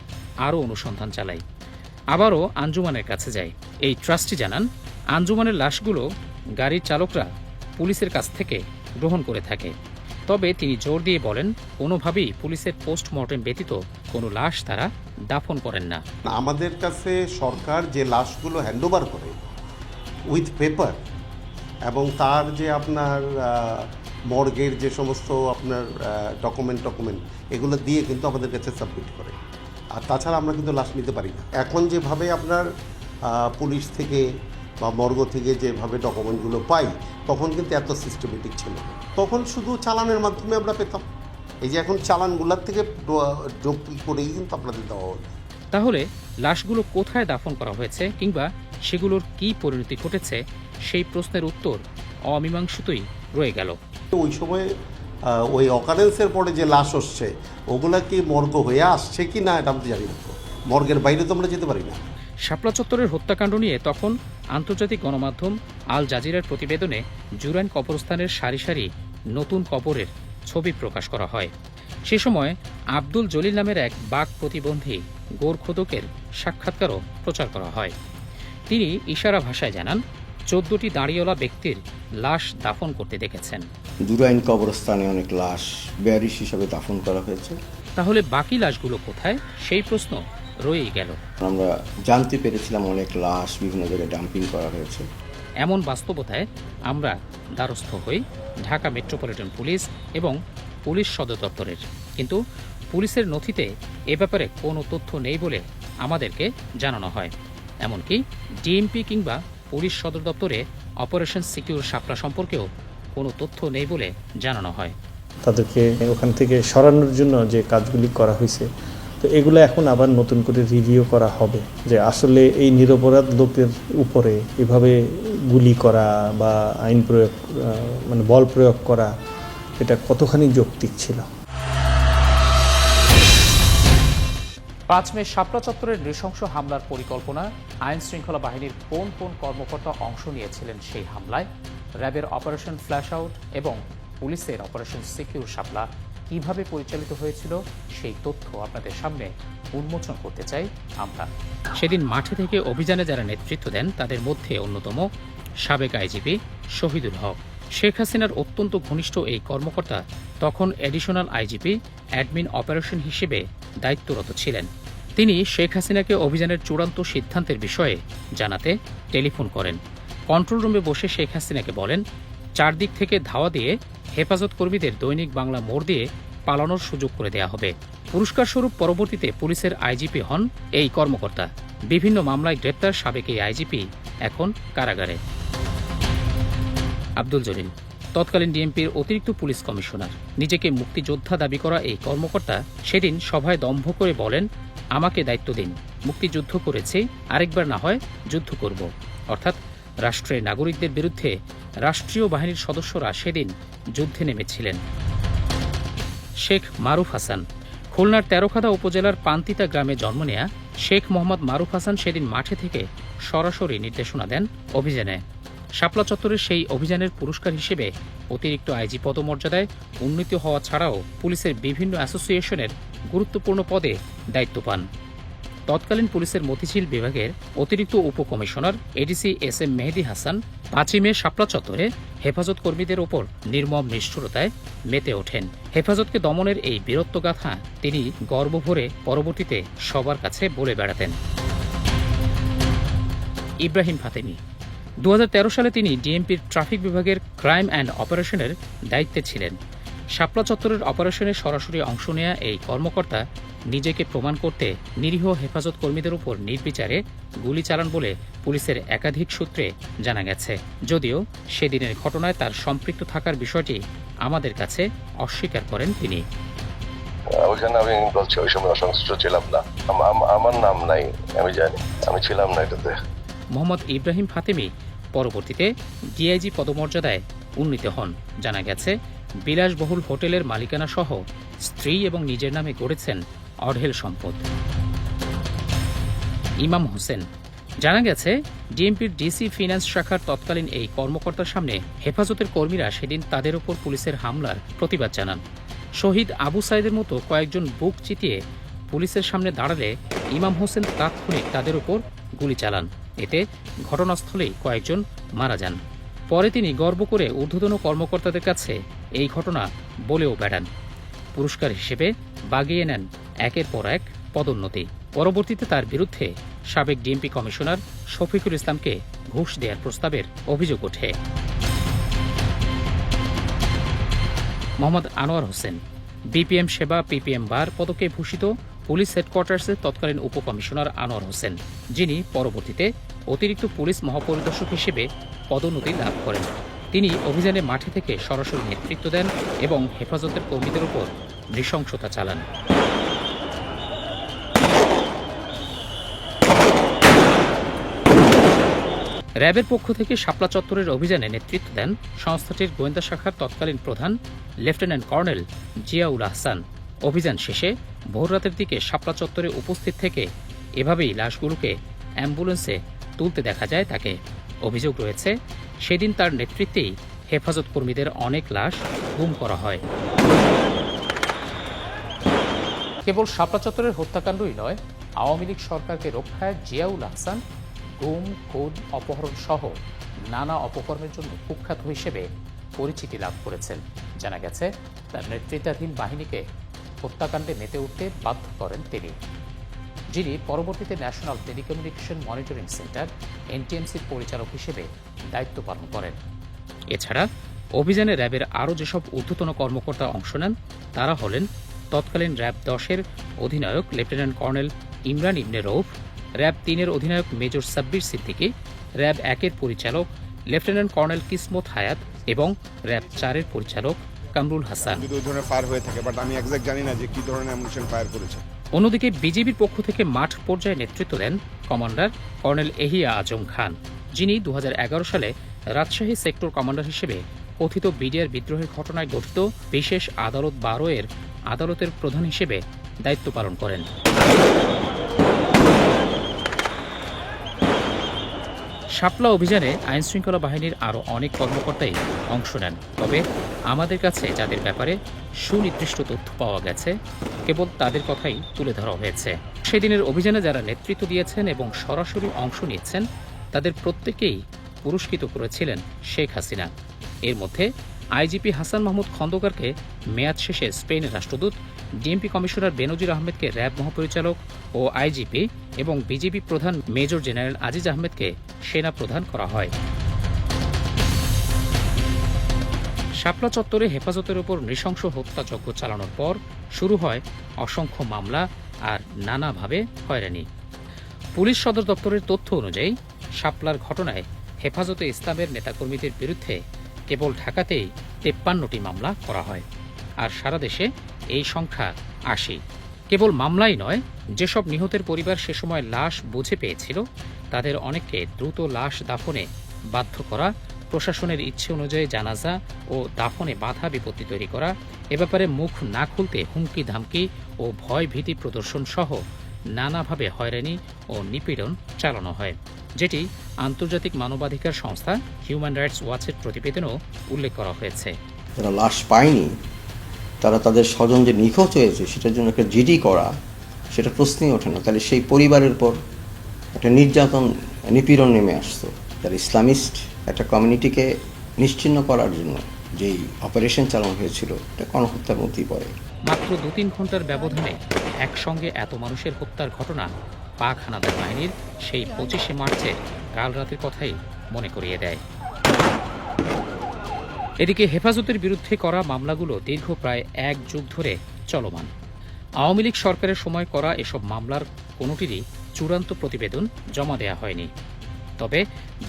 আরও অনুসন্ধান চালাই। আবারও আঞ্জুমানের কাছে যায়। এই ট্রাস্টি জানান, আঞ্জুমানের লাশগুলো গাড়ির চালকরা পুলিশের কাছ থেকে গ্রহণ করে থাকে। তবে তিনি জোর দিয়ে বলেন, কোনোভাবেই পুলিশের পোস্টমর্টেম ব্যতীত কোনো লাশ তারা দাফন করেন না। আমাদের কাছে সরকার যে লাশগুলো হ্যান্ডওভার করে উইথ পেপার এবং তার যে আপনার মর্গের যে সমস্ত আপনার ডকুমেন্ট এগুলো দিয়ে কিন্তু আমাদের কাছে সাবমিট করে। আর তাছাড়া আমরা কিন্তু লাশ নিতে পারি না। এখন যেভাবে আপনার পুলিশ থেকে বা মর্গ থেকে যেভাবে ডকুমেন্টগুলো পাই, তখন কিন্তু এত সিস্টেমেটিক ছিল না। তখন শুধু চালানের মাধ্যমে আমরা পেতাম। এই যে এখন চালানগুলোর থেকে ড্রপ করেই কিন্তু আপনাদের দেওয়া হলো। তাহলে লাশগুলো কোথায় দাফন করা হয়েছে কিংবা সেগুলোর কি পরিণতি ঘটেছে, সেই প্রশ্নের উত্তর অমীমাংসিতই রয়ে গেল। ওই সময় ওই অকারেন্সের পরে যে লাশ আসছে, ওগুলা কি মর্গ হয়ে আসছে কি না এটা আমরা জানি না। মর্গের বাইরে তো আমরা যেতে পারি না। শাপলা চত্বরের হত্যাকাণ্ড নিয়ে তখন আন্তর্জাতিক গণমাধ্যম আল জাজিরার প্রতিবেদনে জুরাইন কবরস্থানের সারি সারি নতুন কবরের ছবি প্রকাশ করা হয়। সে সময় আব্দুল জলিল নামের এক বাক প্রতিবন্ধী গোরখোদকের সাক্ষাৎকারও প্রচার করা হয়। তিনি ইশারা ভাষায় জানান, 14টি দাঁড়িয়েওয়ালা ব্যক্তির লাশ দাফন করতে দেখেছেন। জুরাইন কবরস্থানে অনেক লাশ বেয়ারিশ হিসাবে দাফন করা হয়েছে। তাহলে বাকি লাশগুলো কোথায়, সেই প্রশ্ন রয়েই গেল। আমরা জানতে পেরেছিলাম অনেক লাশ বিভিন্ন জায়গায় ডাম্পিং করা হয়েছে। এমন বাস্তবতায় আমরা দ্বারস্থ হই ঢাকা মেট্রোপলিটন পুলিশ এবং পুলিশ সদর দপ্তরের। কিন্তু পুলিশের নথিতে এ ব্যাপারে কোনো তথ্য নেই বলে আমাদেরকে জানানো হয়। এমনকি ডিএমপি কিংবা পুলিশ সদর দপ্তরে অপারেশন সিকিউর শাপলা সম্পর্কেও কোনো তথ্য নেই বলে জানানো হয়। তাদেরকে ওখান থেকে সরানোর জন্য যে কাজগুলি করা হয়েছে, তো এগুলো এখন আবার নতুন করে রিভিউ করা হবে যে আসলে এই নিরপরাধ লোকের উপরে এভাবে গুলি করা বা আইন প্রয়োগ মানে বল প্রয়োগ করা, এটা কতখানি যৌক্তিক ছিল। 5 মে শাপলা চত্বরের নৃশংস হামলার পরিকল্পনা, আইন শৃঙ্খলা বাহিনীর কোন কোন কর্মকর্তা অংশ নিয়েছিলেন সেই হামলায়, র্যাবের অপারেশন ফ্ল্যাশ আউট এবং পুলিশের অপারেশন সিকিউর শাপলা কিভাবে পরিচালিত হয়েছিল, সেই তথ্য আপনাদের সামনে উন্মোচন করতে চাই আমরা। সেদিন মাঠে থেকে অভিযানে যারা নেতৃত্ব দেন তাদের মধ্যে অন্যতম সাবেক আইজিপি শহীদুল হক। শেখ হাসিনার অত্যন্ত ঘনিষ্ঠ এই কর্মকর্তা তখন অ্যাডিশনাল আইজিপি অ্যাডমিন অপারেশন হিসেবে দায়িত্বরত ছিলেন। তিনি শেখ হাসিনাকে অভিযানের চূড়ান্ত সিদ্ধান্তের বিষয়ে জানাতে টেলিফোন করেন। কন্ট্রোল রুমে বসে শেখ হাসিনাকে বলেন, চারদিক থেকে ধাওয়া দিয়ে হেফাজত কর্মীদের দৈনিক বাংলা মোড় দিয়ে পালানোর সুযোগ করে দেয়া হবে। পুরস্কার স্বরূপ পরবর্তীতে পুলিশের আইজিপি হন এই কর্মকর্তা। বিভিন্ন মামলায় গ্রেপ্তার সাবেক এই আইজিপি এখন কারাগারে। আব্দুল জলিল তৎকালীন ডিএমপির অতিরিক্ত পুলিশ কমিশনার। নিজেকে মুক্তিযোদ্ধা দাবি করা এই কর্মকর্তা সেদিন সভায় দম্ভ করে বলেন, আমাকে দায়িত্ব দিন, মুক্তিযুদ্ধ করেছি, আরেকবার না হয় যুদ্ধ করব। অর্থাৎ রাষ্ট্রের নাগরিকদের বিরুদ্ধে রাষ্ট্রীয় বাহিনীর সদস্যরা সেদিন যুদ্ধে নেমেছিলেন। শেখ মারুফ হাসান খুলনার তেরোখাদা উপজেলার পান্তিতা গ্রামে জন্ম নেয়া শেখ মোহাম্মদ মারুফ হাসান সেদিন মাঠে থেকে সরাসরি নির্দেশনা দেন অভিযানে। শাপলা চত্বরের সেই অভিযানের পুরস্কার হিসেবে অতিরিক্ত আইজি পদমর্যাদায় উন্নীত হওয়া ছাড়াও পুলিশের বিভিন্ন অ্যাসোসিয়েশনের গুরুত্বপূর্ণ পদে দায়িত্ব পান। তৎকালীন পুলিশের মতিঝিল বিভাগের অতিরিক্ত উপকমিশনার ADC S M Mehedi Hasan 5 মে শাপলা চত্বরে হেফাজত কর্মীদের ওপর নির্মম নিষ্ঠুরতায় মেতে ওঠেন। হেফাজতকে দমনের এই বীরত্বগাথা তিনি গর্বভরে পরবর্তীতে সবার কাছে বলে বেড়াতেন। ইব্রাহিম ফাতেমি 2013 সালে তিনি ডিএমপির ট্রাফিক বিভাগের ক্রাইম অ্যান্ড অপারেশনের দায়িত্বে ছিলেন। শাপলা চত্বরের অপারেশনে সরাসরি অংশ নেয়া এই কর্মকর্তা নিজেকে প্রমাণ করতে নিরীহ হেফাজত কর্মীদের উপর নির্বিচারে গুলি চালান বলে পুলিশের একাধিক সূত্রে জানা গেছে। যদিও সেদিনের ঘটনায় তার সম্পৃক্ত থাকার বিষয়টি আমাদের কাছে অস্বীকার করেন তিনি। ওইখানে আমি বলছি ওই সময় অসংশ্লিষ্ট ছিলাম না, আমার নাম নাই, আমি জানি আমি ছিলাম না এটাতে। মোহাম্মদ ইব্রাহিম ফাতেমি পরবর্তীতে ডিআইজি পদমর্যাদায় উন্নীত হন। জানা গেছে বিলাসবহুল হোটেলের মালিকানা সহ স্ত্রী এবং নিজের নামে গড়েছেন অঢেল সম্পদ। ইমাম হোসেন জানা গেছে ডিএমপির ডিসি ফিন্যান্স শাখার তৎকালীন এই কর্মকর্তার সামনে হেফাজতের কর্মীরা সেদিন তাদের ওপর পুলিশের হামলার প্রতিবাদ জানান। শহীদ আবু সাইদের মতো কয়েকজন বুক চিতিয়ে পুলিশের সামনে দাঁড়ালে ইমাম হোসেন তাৎক্ষণিক তাদের উপর গুলি চালান। এতে ঘটনাস্থলেই কয়েকজন মারা যান। পরে তিনি গর্ব করে ঊর্ধ্বতন কর্মকর্তাদের কাছে এই ঘটনা বলেও বেড়ান। পুরস্কার হিসেবে বাগিয়ে নেন একের পর এক পদোন্নতি। পরবর্তীতে তার বিরুদ্ধে সাবেক ডিএমপি কমিশনার শফিকুল ইসলামকে ঘুষ দেওয়ার প্রস্তাবের অভিযোগ ওঠে। মোহাম্মদ আনোয়ার হোসেন বিপিএম সেবা পিপিএম বার পদকে ভূষিত পুলিশ হেডকোয়ার্টার্সের তৎকালীন উপকমিশনার আনোয়ার হোসেন, যিনি পরবর্তীতে অতিরিক্ত পুলিশ মহাপরিদর্শক হিসেবে পদোন্নতি লাভ করেন। তিনি অভিযানে মাঠে থেকে সরাসরি নেতৃত্ব দেন এবং হেফাজতের কর্মীদের উপর নৃশংসতা চালান। র্যাবের পক্ষ থেকে শাপলা চত্বরের অভিযানে নেতৃত্ব দেন সংস্থাটির গোয়েন্দা শাখার তৎকালীন প্রধান লেফটেন্যান্ট কর্নেল জিয়াউল আহসান। অভিযান শেষে ভোররাতের দিকে শাপলা চত্বরে উপস্থিত থেকে এভাবেই লাশগুলোকে অ্যাম্বুলেন্সে তুলতে দেখা যায় তাকে। অভিযোগ রয়েছে, সেদিন তার নেতৃত্বেই হেফাজত কর্মীদের অনেক লাশ গুম করা হয়। কেবল শাপলা চত্বরের হত্যাকাণ্ডই নয়, আওয়ামী লীগ সরকারকে রক্ষায় জিয়াউল আহসান গুম, খুন, অপহরণ সহ নানা অপকর্মের জন্য কুখ্যাত হিসেবে পরিচিতি লাভ করেছেন। জানা গেছে, তার নেতৃত্বাধীন বাহিনীকে হত্যাকাণ্ডে মেতে উঠতে বাধ্য করেন তিনি, যিনি পরবর্তীতে ন্যাশনাল টেলিকমিউনিকেশন মনিটরিং সেন্টার এনটিএমসির পরিচালক হিসেবে দায়িত্ব পালন করেন। এছাড়া অভিযানে র্যাবের আরও যেসব ঊর্ধ্বতন কর্মকর্তা অংশ নেন তারা হলেন তৎকালীন র্যাব 10-এর অধিনায়ক লেফটেন্যান্ট কর্নেল ইমরান ইবনে রৌফ, র্যাব 3-এর অধিনায়ক মেজর সাব্বির সিদ্দিকী, র্যাব 1-এর পরিচালক লেফটেন্যান্ট কর্নেল কিসমত হায়াত এবং র্যাব 4-এর পরিচালক কামরুল হাসান। অন্যদিকে বিজিবির পক্ষ থেকে মাঠ পর্যায়ে নেতৃত্ব দেন কমান্ডার কর্নেল এহিয়া আজম খান, যিনি 2011 সালে রাজশাহী সেক্টর কমান্ডার হিসেবে কথিত বিডিআর বিদ্রোহের ঘটনায় গঠিত বিশেষ আদালত 12-এর আদালতের প্রধান হিসেবে দায়িত্ব পালন করেন। শাপলা অভিযানে আইনশৃঙ্খলা বাহিনীর আরও অনেক কর্মকর্তাই অংশ নেন। তবে আমাদের কাছে যাদের ব্যাপারে সুনির্দিষ্ট তথ্য পাওয়া গেছে, কেবল তাদের কথাই তুলে ধরা হয়েছে। সেদিনের অভিযানে যারা নেতৃত্ব দিয়েছেন এবং সরাসরি অংশ নিয়েছেন, তাদের প্রত্যেকেই পুরস্কৃত করেছিলেন শেখ হাসিনা। এর মধ্যে আইজিপি হাসান মাহমুদ খন্দকারকে মেয়াদ শেষে স্পেনের রাষ্ট্রদূত, ডিএমপি কমিশনার বেনজির আহমেদকে র্যাব মহাপরিচালক ও আইজিপি এবং বিজিবি প্রধান মেজর জেনারেল আজিজ আহমেদকে সেনা প্রধান করা হয়। শাপলা চত্বরে হেফাজতের উপর নৃশংস হত্যাযজ্ঞ চালানোর পর শুরু হয় অসংখ্য মামলা আর নানাভাবে হয়রানি। পুলিশ সদর দপ্তরের তথ্য অনুযায়ী শাপলার ঘটনায় হেফাজতে ইসলামের নেতাকর্মীদের বিরুদ্ধে কেবল ঢাকাতেই 53টি মামলা করা হয়, আর সারা দেশে এই সংখ্যা 80। কেবল মামলাই নয়, যেসব নিহতের পরিবার সে সময় লাশ বুঝে পেয়েছিল তাদের অনেককে দ্রুত লাশ দাফনে বাধ্য করা, প্রশাসনের ইচ্ছে অনুযায়ী জানাজা ও দাফনে বাধা বিপত্তি তৈরি করা, এ ব্যাপারে মুখ না খুলতে হুমকি ধামকি ও ভয় ভীতি প্রদর্শন সহ নানাভাবে হয়রানি ও নিপীড়ন চালানো হয়, যেটি আন্তর্জাতিক মানবাধিকার সংস্থা হিউম্যান রাইটস ওয়াচের প্রতিবেদনেও উল্লেখ করা হয়েছে। যারা লাশ পায়নি তারা তাদের স্বজন যে নিখোঁজ হয়েছে সেটার জন্য একটা জিডি করা, সেটা প্রশ্নই ওঠে না। তাহলে সেই পরিবারের পর একটা নির্যাতন, নিপীড়ন নেমে আসতো। যারা ইসলামিস্ট একটা কমিউনিটিকে নিশ্চিহ্ন করার জন্য যেই অপারেশন চালানো হয়েছিল, এটা গণহত্যার মধ্যেই পড়ে। মাত্র 2-3 ঘন্টার ব্যবধানে একসঙ্গে এত মানুষের হত্যার ঘটনা পাক হানাদার বাহিনীর সেই 25শে মার্চের কাল রাতের কথাই মনে করিয়ে দেয়। এদিকে হেফাজতের বিরুদ্ধে করা মামলাগুলো দীর্ঘ প্রায় 1 যুগ ধরে চলমান। আওয়ামী লীগ সরকারের সময় করা এসব মামলার কোনোটিরই চূড়ান্ত প্রতিবেদন জমা দেয়া হয়নি। তবে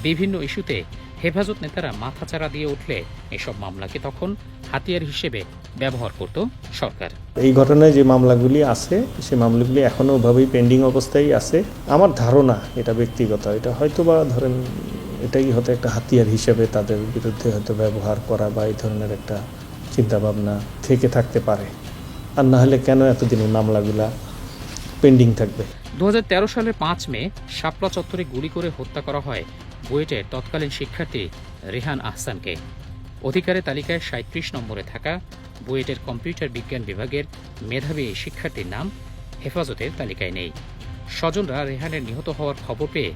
বিভিন্ন ইস্যুতে হেফাজত নেতারা মাথাচাড়া দিয়ে উঠলে এসব মামলাকে তখন হাতিয়ার হিসেবে ব্যবহার করত সরকার। এই ঘটনায় যে মামলাগুলি আছে, সে মামলাগুলি এখনও ওভাবেই পেন্ডিং অবস্থায় আছে। আমার ধারণা, এটা ব্যক্তিগত, এটা হয়তো বা ধরেন এটাই হয়তো একটা হাতিয়ার হিসেবে তাদের বিরুদ্ধে হয়তো ব্যবহার করা বা এই ধরনের একটা চিন্তাভাবনা থেকে থাকতে পারে। আর না হলে কেন এতদিন এই মামলাগুলা পেন্ডিং থাকবে? 2013 সালের 5 মে শাপলা চত্বরে গুলি করে হত্যা করা হয় বুয়েটের তৎকালীন শিক্ষার্থী রেহান আহসানকে। অধিকারের তালিকায় 37 নম্বরে থাকা বুয়েটের কম্পিউটার বিজ্ঞান বিভাগের মেধাবী এই শিক্ষার্থীর নাম হেফাজতের তালিকায় নেই। স্বজনরা রেহানের নিহত হওয়ার খবর পেয়ে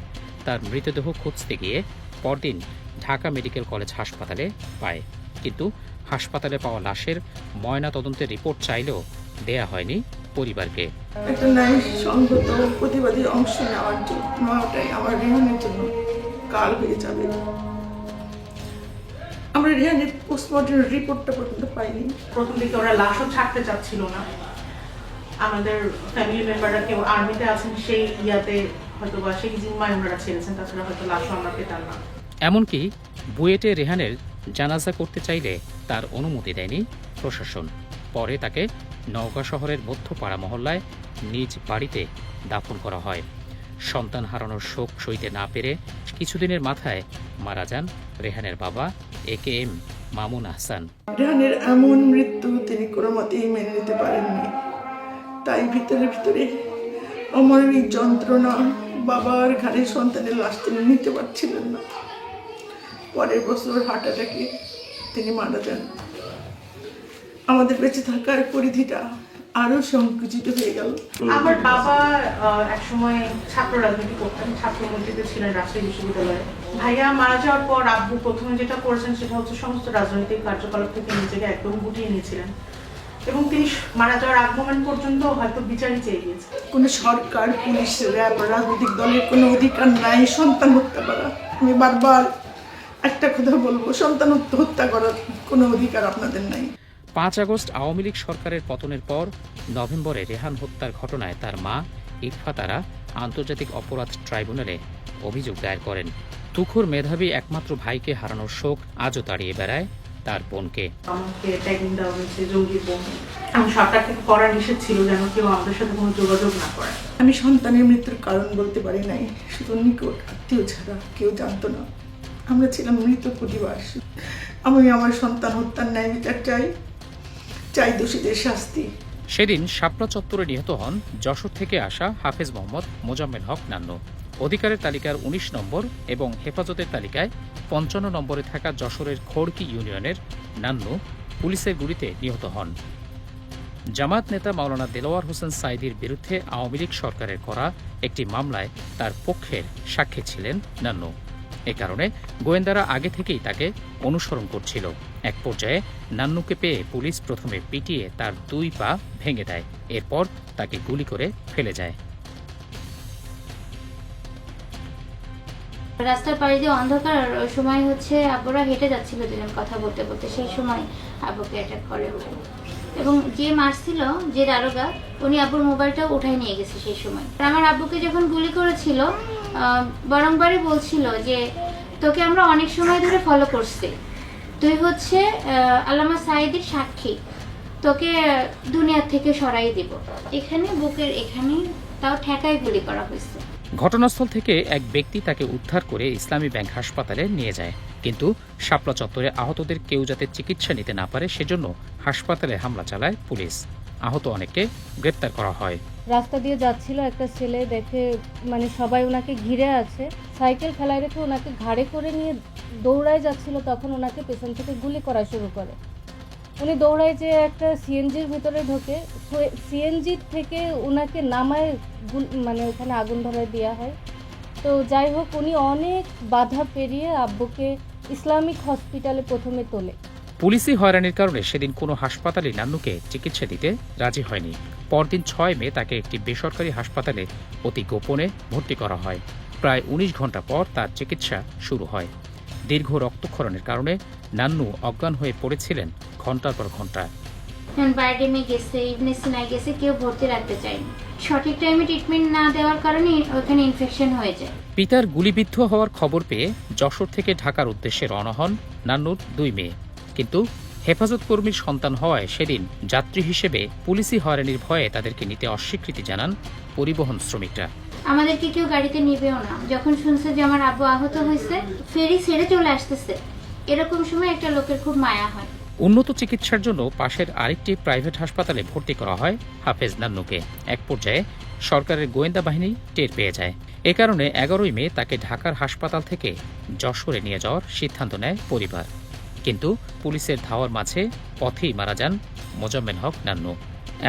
তার মৃতদেহ খুঁজতে গিয়ে পরদিন ঢাকা মেডিকেল কলেজ হাসপাতালে পায়, কিন্তু হাসপাতালে পাওয়া লাশের ময়না তদন্তের রিপোর্ট চাইলেও দেয়া হয়নি পরিবারকে। একটা ন্যায় সংগত প্রতিবাদী অংশ নেওয়াটাই আমার রেহানের জন্য কাল হয়ে যাবে। আমরা রেহানের পোস্টমর্টম রিপোর্টটা পর্যন্ত পাইনি। প্রথম দিকে ওরা লাশও ছাড়তে চাচ্ছিল না। আমাদের ফ্যামিলি মেম্বাররা কেউ আর্মিতে আছেন, সেই ইয়াতে হয়তো বা সেই জিম্মায় ওনারা ছেড়েছেন, তাছাড়া হয়তো লাশও আমরা পেতাম না। এমনকি বুয়েটে রেহানের জানাজা করতে চাইলে তার অনুমতি দেয়নি প্রশাসন। পরে তাকে নওগাঁ শহরের মধ্যপাড়া মহল্লায় নিজ বাড়িতে দাফন করা হয়। সন্তান হারানোর শোক সইতে না পেরে কিছুদিনের মাথায় মারা যান রেহানের বাবা AKM মামুন আহসান। রেহানের এমন মৃত্যু তিনি কোনো মতেই মেনে নিতে পারেননি, তাই ভিতরে ভিতরে অমানবিক যন্ত্রণা, বাবার ঘাড়ে সন্তানের লাশ তিনি নিতে পারছিলেন না। পরের বছর হার্ট অ্যাটাকে তিনি মারা যান। আমাদের বেঁচে থাকার পরিধিটা আরো সংকুচিত হয়ে গেল। আমার বাবা একসময় ছাত্র রাজনীতি করতেন, ছাত্রমন্ত্রীতে ছিলেন রাজশাহী বিশ্ববিদ্যালয়ে। ভাইয়া মারা যাওয়ার পর আব্বু প্রথমে যেটা করেছেন সেটা হচ্ছে সমস্ত রাজনৈতিক কার্যকলাপ থেকে নিজেকে একদম গুটিয়ে নিয়েছিলেন, এবং তিনি মারা যাওয়ার আগ মোমেন্ট পর্যন্ত হয়তো বিচারই চেয়ে গিয়েছে। কোনো সরকার, পুলিশ, র্যাব, রাজনৈতিক দলের কোনো অধিকার নাই সন্তান হত্যা করা। আমি বারবার একটা কথা বলবো, সন্তান হত্যা করার কোনো অধিকার আপনাদের নাই। 5 আগস্ট আওয়ামী লীগ সরকারের পতনের পর নভেম্বরে রেহান হত্যার ঘটনায় তার মা ইরফা তারা আন্তর্জাতিক অপরাধ ট্রাইব্যুনালে অভিযোগ দায়ের করেন। তুখোর মেধাবী একমাত্র ভাইকে হারানোর শোক আজও তাড়িয়ে বেড়ায় তার বোনকে। আমাকে ট্যাগিং দেওয়া হয়েছে জঙ্গি বোন। আমি সরকার থেকে করা নিষেধ ছিল যেন কেউ আমাদের সাথে কোনো যোগাযোগ না করে। আমি সন্তানের মৃত্যুর কারণ বলতে পারি নাই, শুধু নিকট আত্মীয় ছাড়া কেউ জানতো না। আমরা ছিলাম মৃত পরিবার। আমি আমার সন্তান হত্যার ন্যায় বিচার চাই দোষীদের শাস্তি। সেদিন শাপলা চত্বরে নিহত হন যশোর থেকে আসা হাফেজ মোহাম্মদ মোজাম্মেল হক নান্নু। অধিকারের তালিকার 19 নম্বর এবং হেফাজতের তালিকায় 55 নম্বরে থাকা যশোরের খড়কি ইউনিয়নের নান্নু পুলিশের গুলিতে নিহত হন। জামাত নেতা মাওলানা দেলোয়ার হোসেন সাঈদীর বিরুদ্ধে আওয়ামী লীগ সরকারের করা একটি মামলায় তার পক্ষের সাক্ষী ছিলেন নান্নু। এ কারণে গোয়েন্দারা আগে থেকেই তাকে অনুসরণ করছিল। এক পর্যায়ে নান্নুকে পেয়ে পুলিশ প্রথমে পিটিয়ে তার 2 পা ভেঙে দেয়, এরপর তাকে গুলি করে ফেলে যায়। রাস্তার পাড়ি দিয়ে অন্ধকার সময় হচ্ছে আব্বুরা হেঁটে যাচ্ছিল দুজন কথা বলতে বলতে, সেই সময় আব্বুকে অ্যাটাক করে এবং যে মারছিল, যে দারোগা, উনি আব্বুর মোবাইলটাও উঠাই নিয়ে গেছে সেই সময়। আমার আব্বুকে যখন গুলি করেছিল বারংবারই বলছিল যে তোকে আমরা অনেক সময় ধরে ফলো করছি, তুই হচ্ছে আল্লামা সাঈদীর সাক্ষী, তোকে দুনিয়া থেকে সরাই দিব। এখানে বুকের এখানে তাও ঠেকায় গুলি করা হয়েছে। ঘটনাস্থল থেকে এক ব্যক্তি তাকে উদ্ধার করে ইসলামী ব্যাংক হাসপাতালে নিয়ে যায়, কিন্তু শাপলা চত্বরে আহতদের কেউ যাতে চিকিৎসা নিতে না পারে সেজন্য হাসপাতালে হামলা চালায় পুলিশ। আহত অনেককে গ্রেপ্তার করা হয়। রাস্তা দিয়ে যাচ্ছিল একটা ছেলে, দেখে মানে সবাই ওনাকে ঘিরে আছে, সাইকেল ফেলায় রেখে ওনাকে ঘাড়ে করে নিয়ে দৌড়ায় যাচ্ছিল, তখন ওনাকে পেছন থেকে গুলি করা শুরু করে। উনি দৌড়ায় যে একটা সিএনজির ভিতরে ঢোকে, সিএনজি থেকে ওনাকে নামায় মানে ওখানে আগুন ধরায় দেওয়া হয়। তো যাই হোক, উনি অনেক বাধা পেরিয়ে আব্বুকে ইসলামিক হসপিটালে প্রথমে তোলে। পুলিশি হয়রানির কারণে সেদিন কোনো হাসপাতালে নান্নুকে চিকিৎসা দিতে রাজি হয়নি। পরদিন 6 মে তাকে একটি বেসরকারি হাসপাতালে অতি গোপনে ভর্তি করা হয়। প্রায় 19 ঘন্টা পর তার চিকিৎসা শুরু হয়। দীর্ঘ রক্তক্ষরণের কারণে নান্নু অজ্ঞান হয়ে পড়েছিলেন ঘন্টার পর ঘন্টা। বায়োডেমে গেছে, ইবনেসিনায় গেছে, কেউ ভর্তি রাখতে চায়নি। সঠিক টাইমে ট্রিটমেন্ট না দেওয়ার কারণে ওখানে ইনফেকশন হয়ে যায়। পিতার গুলিবিদ্ধ হওয়ার খবর পেয়ে যশোর থেকে ঢাকার উদ্দেশ্যে রওনা হন নান্নুর 2 মেয়ে, কিন্তু হেফাজত কর্মীর সন্তান হওয়ায় সেদিন যাত্রী হিসেবে পুলিশি হয়রানির ভয়ে তাদেরকে নিতে অস্বীকৃতি জানান পরিবহন শ্রমিকরা। আমাদেরকে কেউ গাড়িতে নিবেও না। যখন শুনছে যে আমার আব্বু আহত হয়েছে, ফেরি ছেড়ে চলে আসতেছে, এরকম সময় একটা লোকের খুব মায়া হয়। উন্নত চিকিৎসার জন্য পাশের আরেকটি প্রাইভেট হাসপাতালে ভর্তি করা হয় হাফেজ নান্নুকে। এক পর্যায়ে সরকারের গোয়েন্দা বাহিনী টের পেয়ে যায়। এ কারণে 11 মে তাকে ঢাকার হাসপাতাল থেকে যশোরে নিয়ে যাওয়ার সিদ্ধান্ত নেয় পরিবার, কিন্তু পুলিশের ধাওয়ার মাঝে পথেই মারা যান মোজাম্মেল হক নান্নু।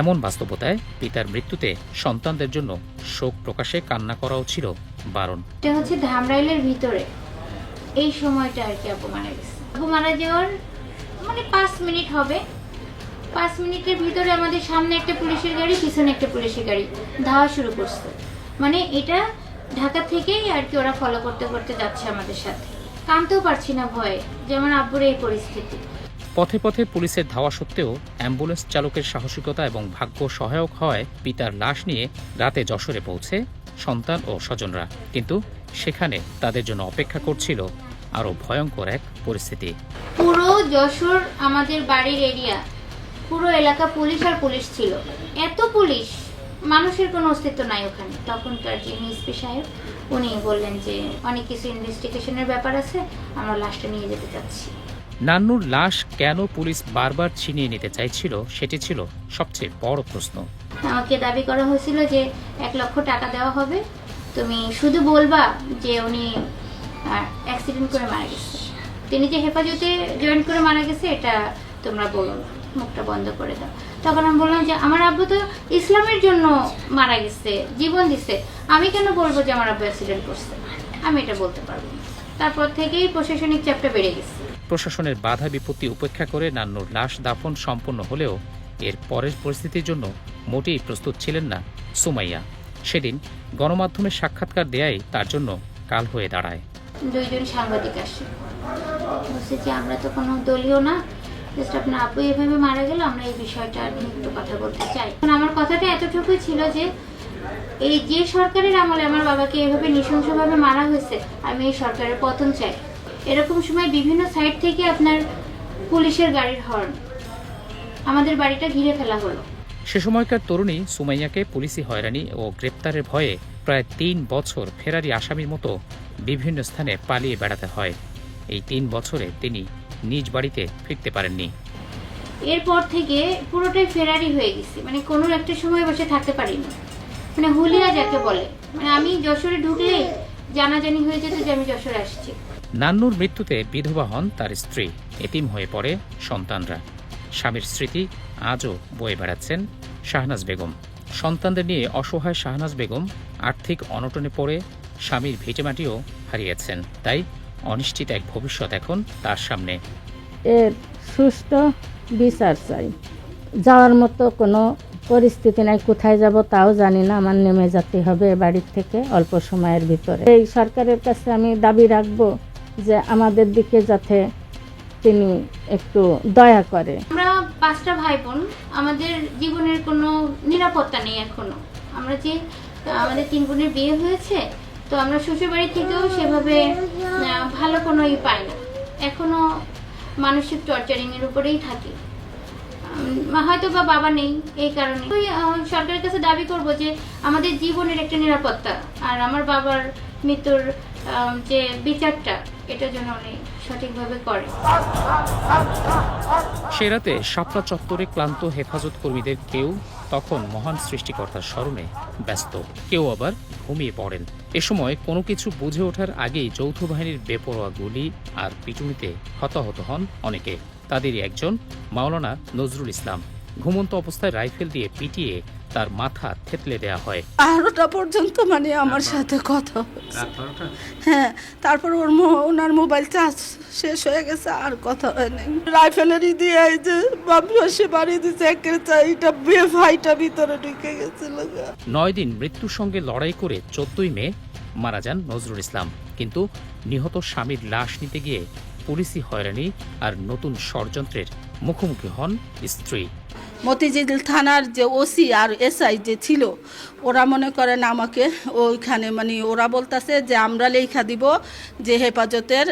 এমন বাস্তবতায় পিতার মৃত্যুতে সন্তানদের জন্য শোক প্রকাশে কান্না করাও ছিল বারণ। এটা হচ্ছে ধামরাইলের ভিতরে এই সময়টা আর কি আপু মারা গেছে। আপু মারা যাওয়ার মানে 5 মিনিট হবে, 5 মিনিটের ভিতরে আমাদের সামনে একটা পুলিশের গাড়ি, পিছনে একটা পুলিশের গাড়ি ধাওয়া শুরু করছে। মানে এটা ঢাকা থেকেই আর কি ওরা ফলো করতে করতে যাচ্ছে আমাদের সাথে। কানতেও পারছি না ভয়ে, যে আমার আব্বুর এই পরিস্থিতি। পথে পথে পুলিশের ধাওয়া সত্ত্বেও অ্যাম্বুলেন্স চালকের সাহসিকতা এবং ভাগ্য সহায়ক হয় পিতার লাশ নিয়ে রাতে যশোরে পৌঁছে সন্তান ও স্বজনরা। কিন্তু সেখানে তাদের জন্য অপেক্ষা করছিল আরো ভয়ঙ্কর এক পরিস্থিতি। পুরো যশোর আমাদের বাড়ির এরিয়া, পুরো এলাকা পুলিশ আর পুলিশ ছিল। এত পুলিশ, মানুষের কোনো অস্তিত্ব নাই ওখানে। তখনকার যিনি এসপি সাহেব উনি বললেন যে অনেক কিছু ইনভেস্টিগেশনের ব্যাপার আছে, আমরা লাশটা নিয়ে যেতে চাচ্ছি। নান্নুর লাশ কেন পুলিশ বারবার ছিনিয়ে নিতে চাইছিল সেটি ছিল সবচেয়ে বড় প্রশ্ন। আমাকে দাবি করা হয়েছিল যে 1 লক্ষ টাকা দেওয়া হবে, তুমি শুধু বলবা যে উনি অ্যাক্সিডেন্ট করে মারা গেছে, তিনি যে হেফাজতে জয়েন করে মারা গেছে এটা তোমরা বলো না, মুখটা বন্ধ করে দাও। তখন আমি বললাম যে আমার আব্বু তো ইসলামের জন্য মারা গেছে, জীবন দিছে, আমি কেন বলবো যে আমার আব্বু অ্যাক্সিডেন্ট করছে, আমি এটা বলতে পারবো না। তারপর থেকেই প্রশাসনিক চাপটা বেড়ে গেছে। প্রশাসনের বাধা বিপত্তি উপেক্ষা করে নান্নুর লাশ দাফন সম্পন্ন হলেও এর পরের পরিস্থিতির জন্য মোটেই প্রস্তুত ছিলেন না সুমাইয়া। সেদিন গণমাধ্যমের সাক্ষাৎকার দেয়াই তার জন্য কাল হয়ে দাঁড়ায়। 2 জন সাংবাদিক আসে, বলছে যে আমরা তো কোনো দলীয় না, জাস্ট আপনার আব্বু এভাবে মারা গেল, আমরা এই বিষয়টা নিয়ে একটু কথা বলতে চাই। আমার কথাটা এতটুকুই ছিল যে এই যে সরকারের আমলে আমার বাবাকে এভাবে নৃশংসভাবে মারা হয়েছে, আমি এই সরকারের পতন চাই। এরকম সময় বিভিন্ন সাইড থেকে আপনার পুলিশের গাড়ির হর্ন, আমাদের বাড়িটা ঘিরে ফেলা হলো। সে সময়কার তরুণী সুমাইয়াকে পুলিশি হয়রানি ও গ্রেপ্তারের ভয়ে প্রায় 3 বছর ফেরারি আসামির মতো বিভিন্ন স্থানে পালিয়ে বেড়াতে হয়। এই 3 বছরে তিনি নিজ বাড়িতে ফিরতে পারেননি। এরপর থেকে পুরোটাই ফেরারি হয়ে গেছি, মানে কোনো একটা সময় বসে থাকতে পারিনি, মানে হুলিয়া যাকে বলে। মানে আমি যশোরে ঢুকলে জানাজানি হয়ে যেত যে আমি যশোরে আসছি। নান্নুর মৃত্যুতে বিধবা হন তার স্ত্রী, এতিম হয়ে পড়ে সন্তানরা। স্বামীর স্মৃতি আজও বয়ে বেড়াচ্ছেন শাহনাজ বেগম। সন্তানদের নিয়ে অসহায় শাহনাজ বেগম আর্থিক অনটনে পড়ে স্বামীর ভিটেমাটিও হারিয়েছেন। তাই অনিশ্চিত এক ভবিষ্যৎ এখন তার সামনে। এর সুষ্ঠু বিচার চাই। যাওয়ার মতো কোনো পরিস্থিতি নাই, কোথায় যাব তাও জানি না। আমার নেমে যেতে হবে বাড়ির থেকে অল্প সময়ের ভিতরে। এই সরকারের কাছে আমি দাবি রাখবো যে আমাদের দিকে যাতে তিনি একটু দয়া করে। আমরা 5টা ভাই বোন, আমাদের জীবনের কোনো নিরাপত্তা নেই এখনো। আমরা যে আমাদের 3 বোনের বিয়ে হয়েছে, তো আমরা শ্বশুরবাড়ি থেকেও সেভাবে ভালো কোনো পাই না, এখনো মানসিক টর্চারিং এর উপরেই থাকি। হয়তো বা বাবা নেই, এই কারণে সরকারের কাছে দাবি করব যে আমাদের জীবনের একটা নিরাপত্তা আর আমার বাবার মৃত্যুর যে বিচারটা, এটা যেন উনি সঠিকভাবে করে। সে রাতে শাপলা চত্বরে ক্লান্ত হেফাজত কর্মীদের কেউ তখন মহান সৃষ্টিকর্তার স্মরণে ব্যস্ত, কেউ আবার ঘুমিয়ে পড়েন। এ সময় কোনো কিছু বুঝে ওঠার আগেই যৌথ বাহিনীর বেপরোয়া গুলি আর পিটুনিতে হতাহত হন অনেকে। তাদেরই একজন মাওলানা নজরুল ইসলাম। ঘুমন্ত অবস্থায় রাইফেল দিয়ে পিটিয়ে তার মাথা থেতলে দেয়া হয়। 12টা পর্যন্ত মানে আমার সাথে কথা হয়েছে। হ্যাঁ, তারপর ওনার মোবাইল চার্জ শেষ হয়ে গেছে, আর কথা হয় নাই। রাইফেলেরই দিয়ে এই যে বাপসে বাড়ি দিচ্ছে, এটা ভাইটা ভিতরে ঢুকে গেছিল। 9 দিন মৃত্যুর সঙ্গে লড়াই করে 14ই মে মারা যান নজরুল ইসলাম। কিন্তু নিহত স্বামীর লাশ নিতে গিয়ে পুলিশি হয়রানি আর নতুন ষড়যন্ত্রের মুখোমুখি হন স্ত্রী। মতিঝিল থানার যে ওসি আর এসআই যে ছিল, ওরা মনে করেন আমাকে ওইখানে মানে ওরা বলতেছে যে আমরা লেখা দিব যে হেফাজতের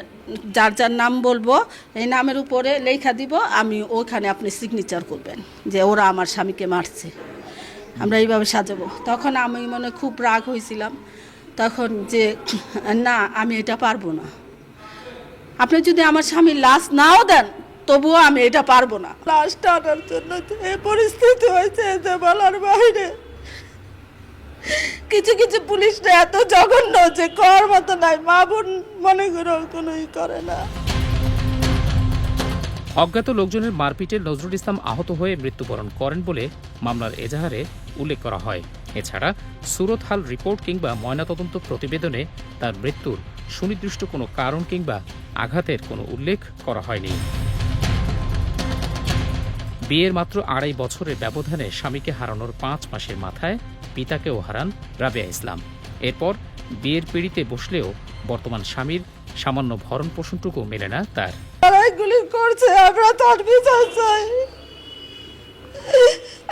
যার যার নাম বলবো এই নামের উপরে লেখা দিব, আমি ওখানে আপনি সিগনেচার করবেন যে ওরা আমার স্বামীকে মারছে, আমরা এইভাবে সাজাবো। তখন আমি মনে খুব রাগ হয়েছিলাম, তখন যে না আমি এটা পারবো না, আপনি যদি আমার স্বামীর লাশ নাও দেন তবুও আমি এটা পারবো না। লাশটা আনার জন্য এই পরিস্থিতি হয়েছে যে বলার বাইরে। কিছু কিছু পুলিশরা এত জঘন্য যে কর মতো নাই, মা বোন মনে করে কোনো করে না। অজ্ঞাত লোকজনের মারপিটে নজরুল ইসলাম আহত হয়ে মৃত্যুবরণ করেন বলে মামলার এজাহারে উল্লেখ করা হয়। এছাড়া সুরত হাল রিপোর্ট কিংবা ময়নাতদন্ত প্রতিবেদনে তার মৃত্যুর সুনির্দিষ্ট কোনো কারণ কিংবা আঘাতের কোনো উল্লেখ করা হয়নি। বিয়ের মাত্র ২.৫ বছরের ব্যবধানে স্বামীকে হারানোর ৫ মাসের মাথায় পিতাকেও হারান রাবেয়া ইসলাম। এরপর বিয়ের পিঁড়িতে বসলেও বর্তমান স্বামীর সামান্য ভরণ পোষণটুকু মেলে না তার। গুলি করছে, আমরা তার বিচার চাই।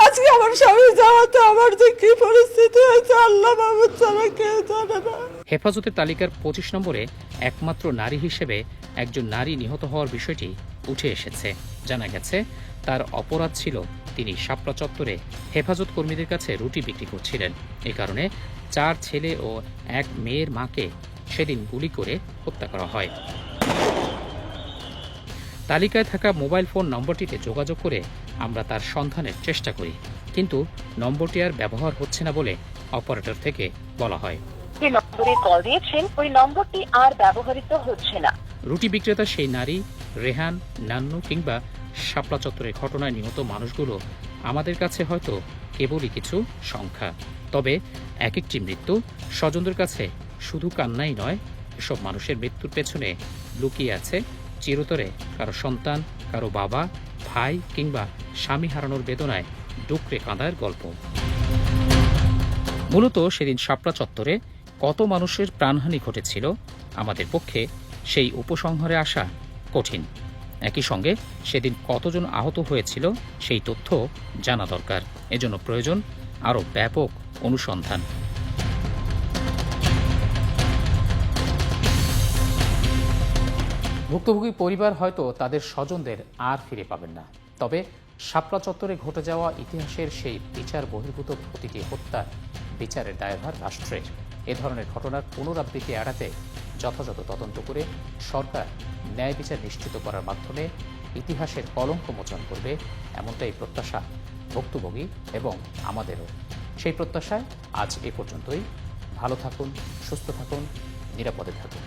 আজকে আমার স্বামী যাওয়াতে আমার যে কি পরিস্থিতি হয়েছে আল্লাহ মাহবুব ছাড়া কেউ জানে না। হেফাজতের তালিকার ২৫ নম্বরে একমাত্র নারী হিসেবে একজন নারী নিহত হওয়ার বিষয়টি উঠে এসেছে। জানা গেছে তার অপরাধ ছিল তিনি শাপলা চত্বরে হেফাজত কর্মীদের কাছে রুটি বিক্রি করছিলেন। এ কারণে ৪ ছেলে ও ১ মেয়ের মাকে সেদিন গুলি করে হত্যা করা হয়। তালিকায় থাকা মোবাইল ফোন নম্বরটিতে যোগাযোগ করে আমরা তার সন্ধানের চেষ্টা করি, কিন্তু নম্বরটি আর ব্যবহার হচ্ছে না বলে অপারেটর থেকে বলা হয়। যে নম্বরে কল দিয়েছেন ওই নম্বরটি আর ব্যবহৃত হচ্ছে না। রুটি বিক্রেতা সেই নারী, রেহান, নান্নু কিংবা শাপলা চত্বরের ঘটনায় নিহত মানুষগুলো আমাদের কাছে হয়তো কেবলই কিছু সংখ্যা। তবে এক একটি মৃত্যু স্বজনদের কাছে শুধু কান্নাই নয়, এসব মানুষের মৃত্যুর পেছনে লুকিয়ে আছে চিরতরে কারো সন্তান, কারো বাবা, ভাই কিংবা স্বামী হারানোর বেদনায় ডুকরে কাঁদার গল্প। মূলত সেদিন শাপলা চত্বরে কত মানুষের প্রাণহানি ঘটেছিল আমাদের পক্ষে সেই উপসংহারে আসা কঠিন। একই সঙ্গে সেদিন কতজন আহত হয়েছিল সেই তথ্য জানা দরকার। এজন্য প্রয়োজন আরও ব্যাপক অনুসন্ধান। ভুক্তভোগী পরিবার হয়তো তাদের স্বজনদের আর ফিরে পাবেন না, তবে শাপলা চত্বরে ঘটে যাওয়া ইতিহাসের সেই বিচার বহির্ভূত প্রতিটি হত্যার বিচারের দায়ভার রাষ্ট্রের। এ ধরনের ঘটনার পুনরাবৃত্তি এড়াতে যথাযথ তদন্ত করে সরকার ন্যায় বিচার নিশ্চিত করার মাধ্যমে ইতিহাসের কলঙ্ক মোচন করবে, এমনটাই প্রত্যাশা ভুক্তভোগী এবং আমাদেরও। সেই প্রত্যাশায় আজ এ পর্যন্তই। ভালো থাকুন, সুস্থ থাকুন, নিরাপদে থাকুন।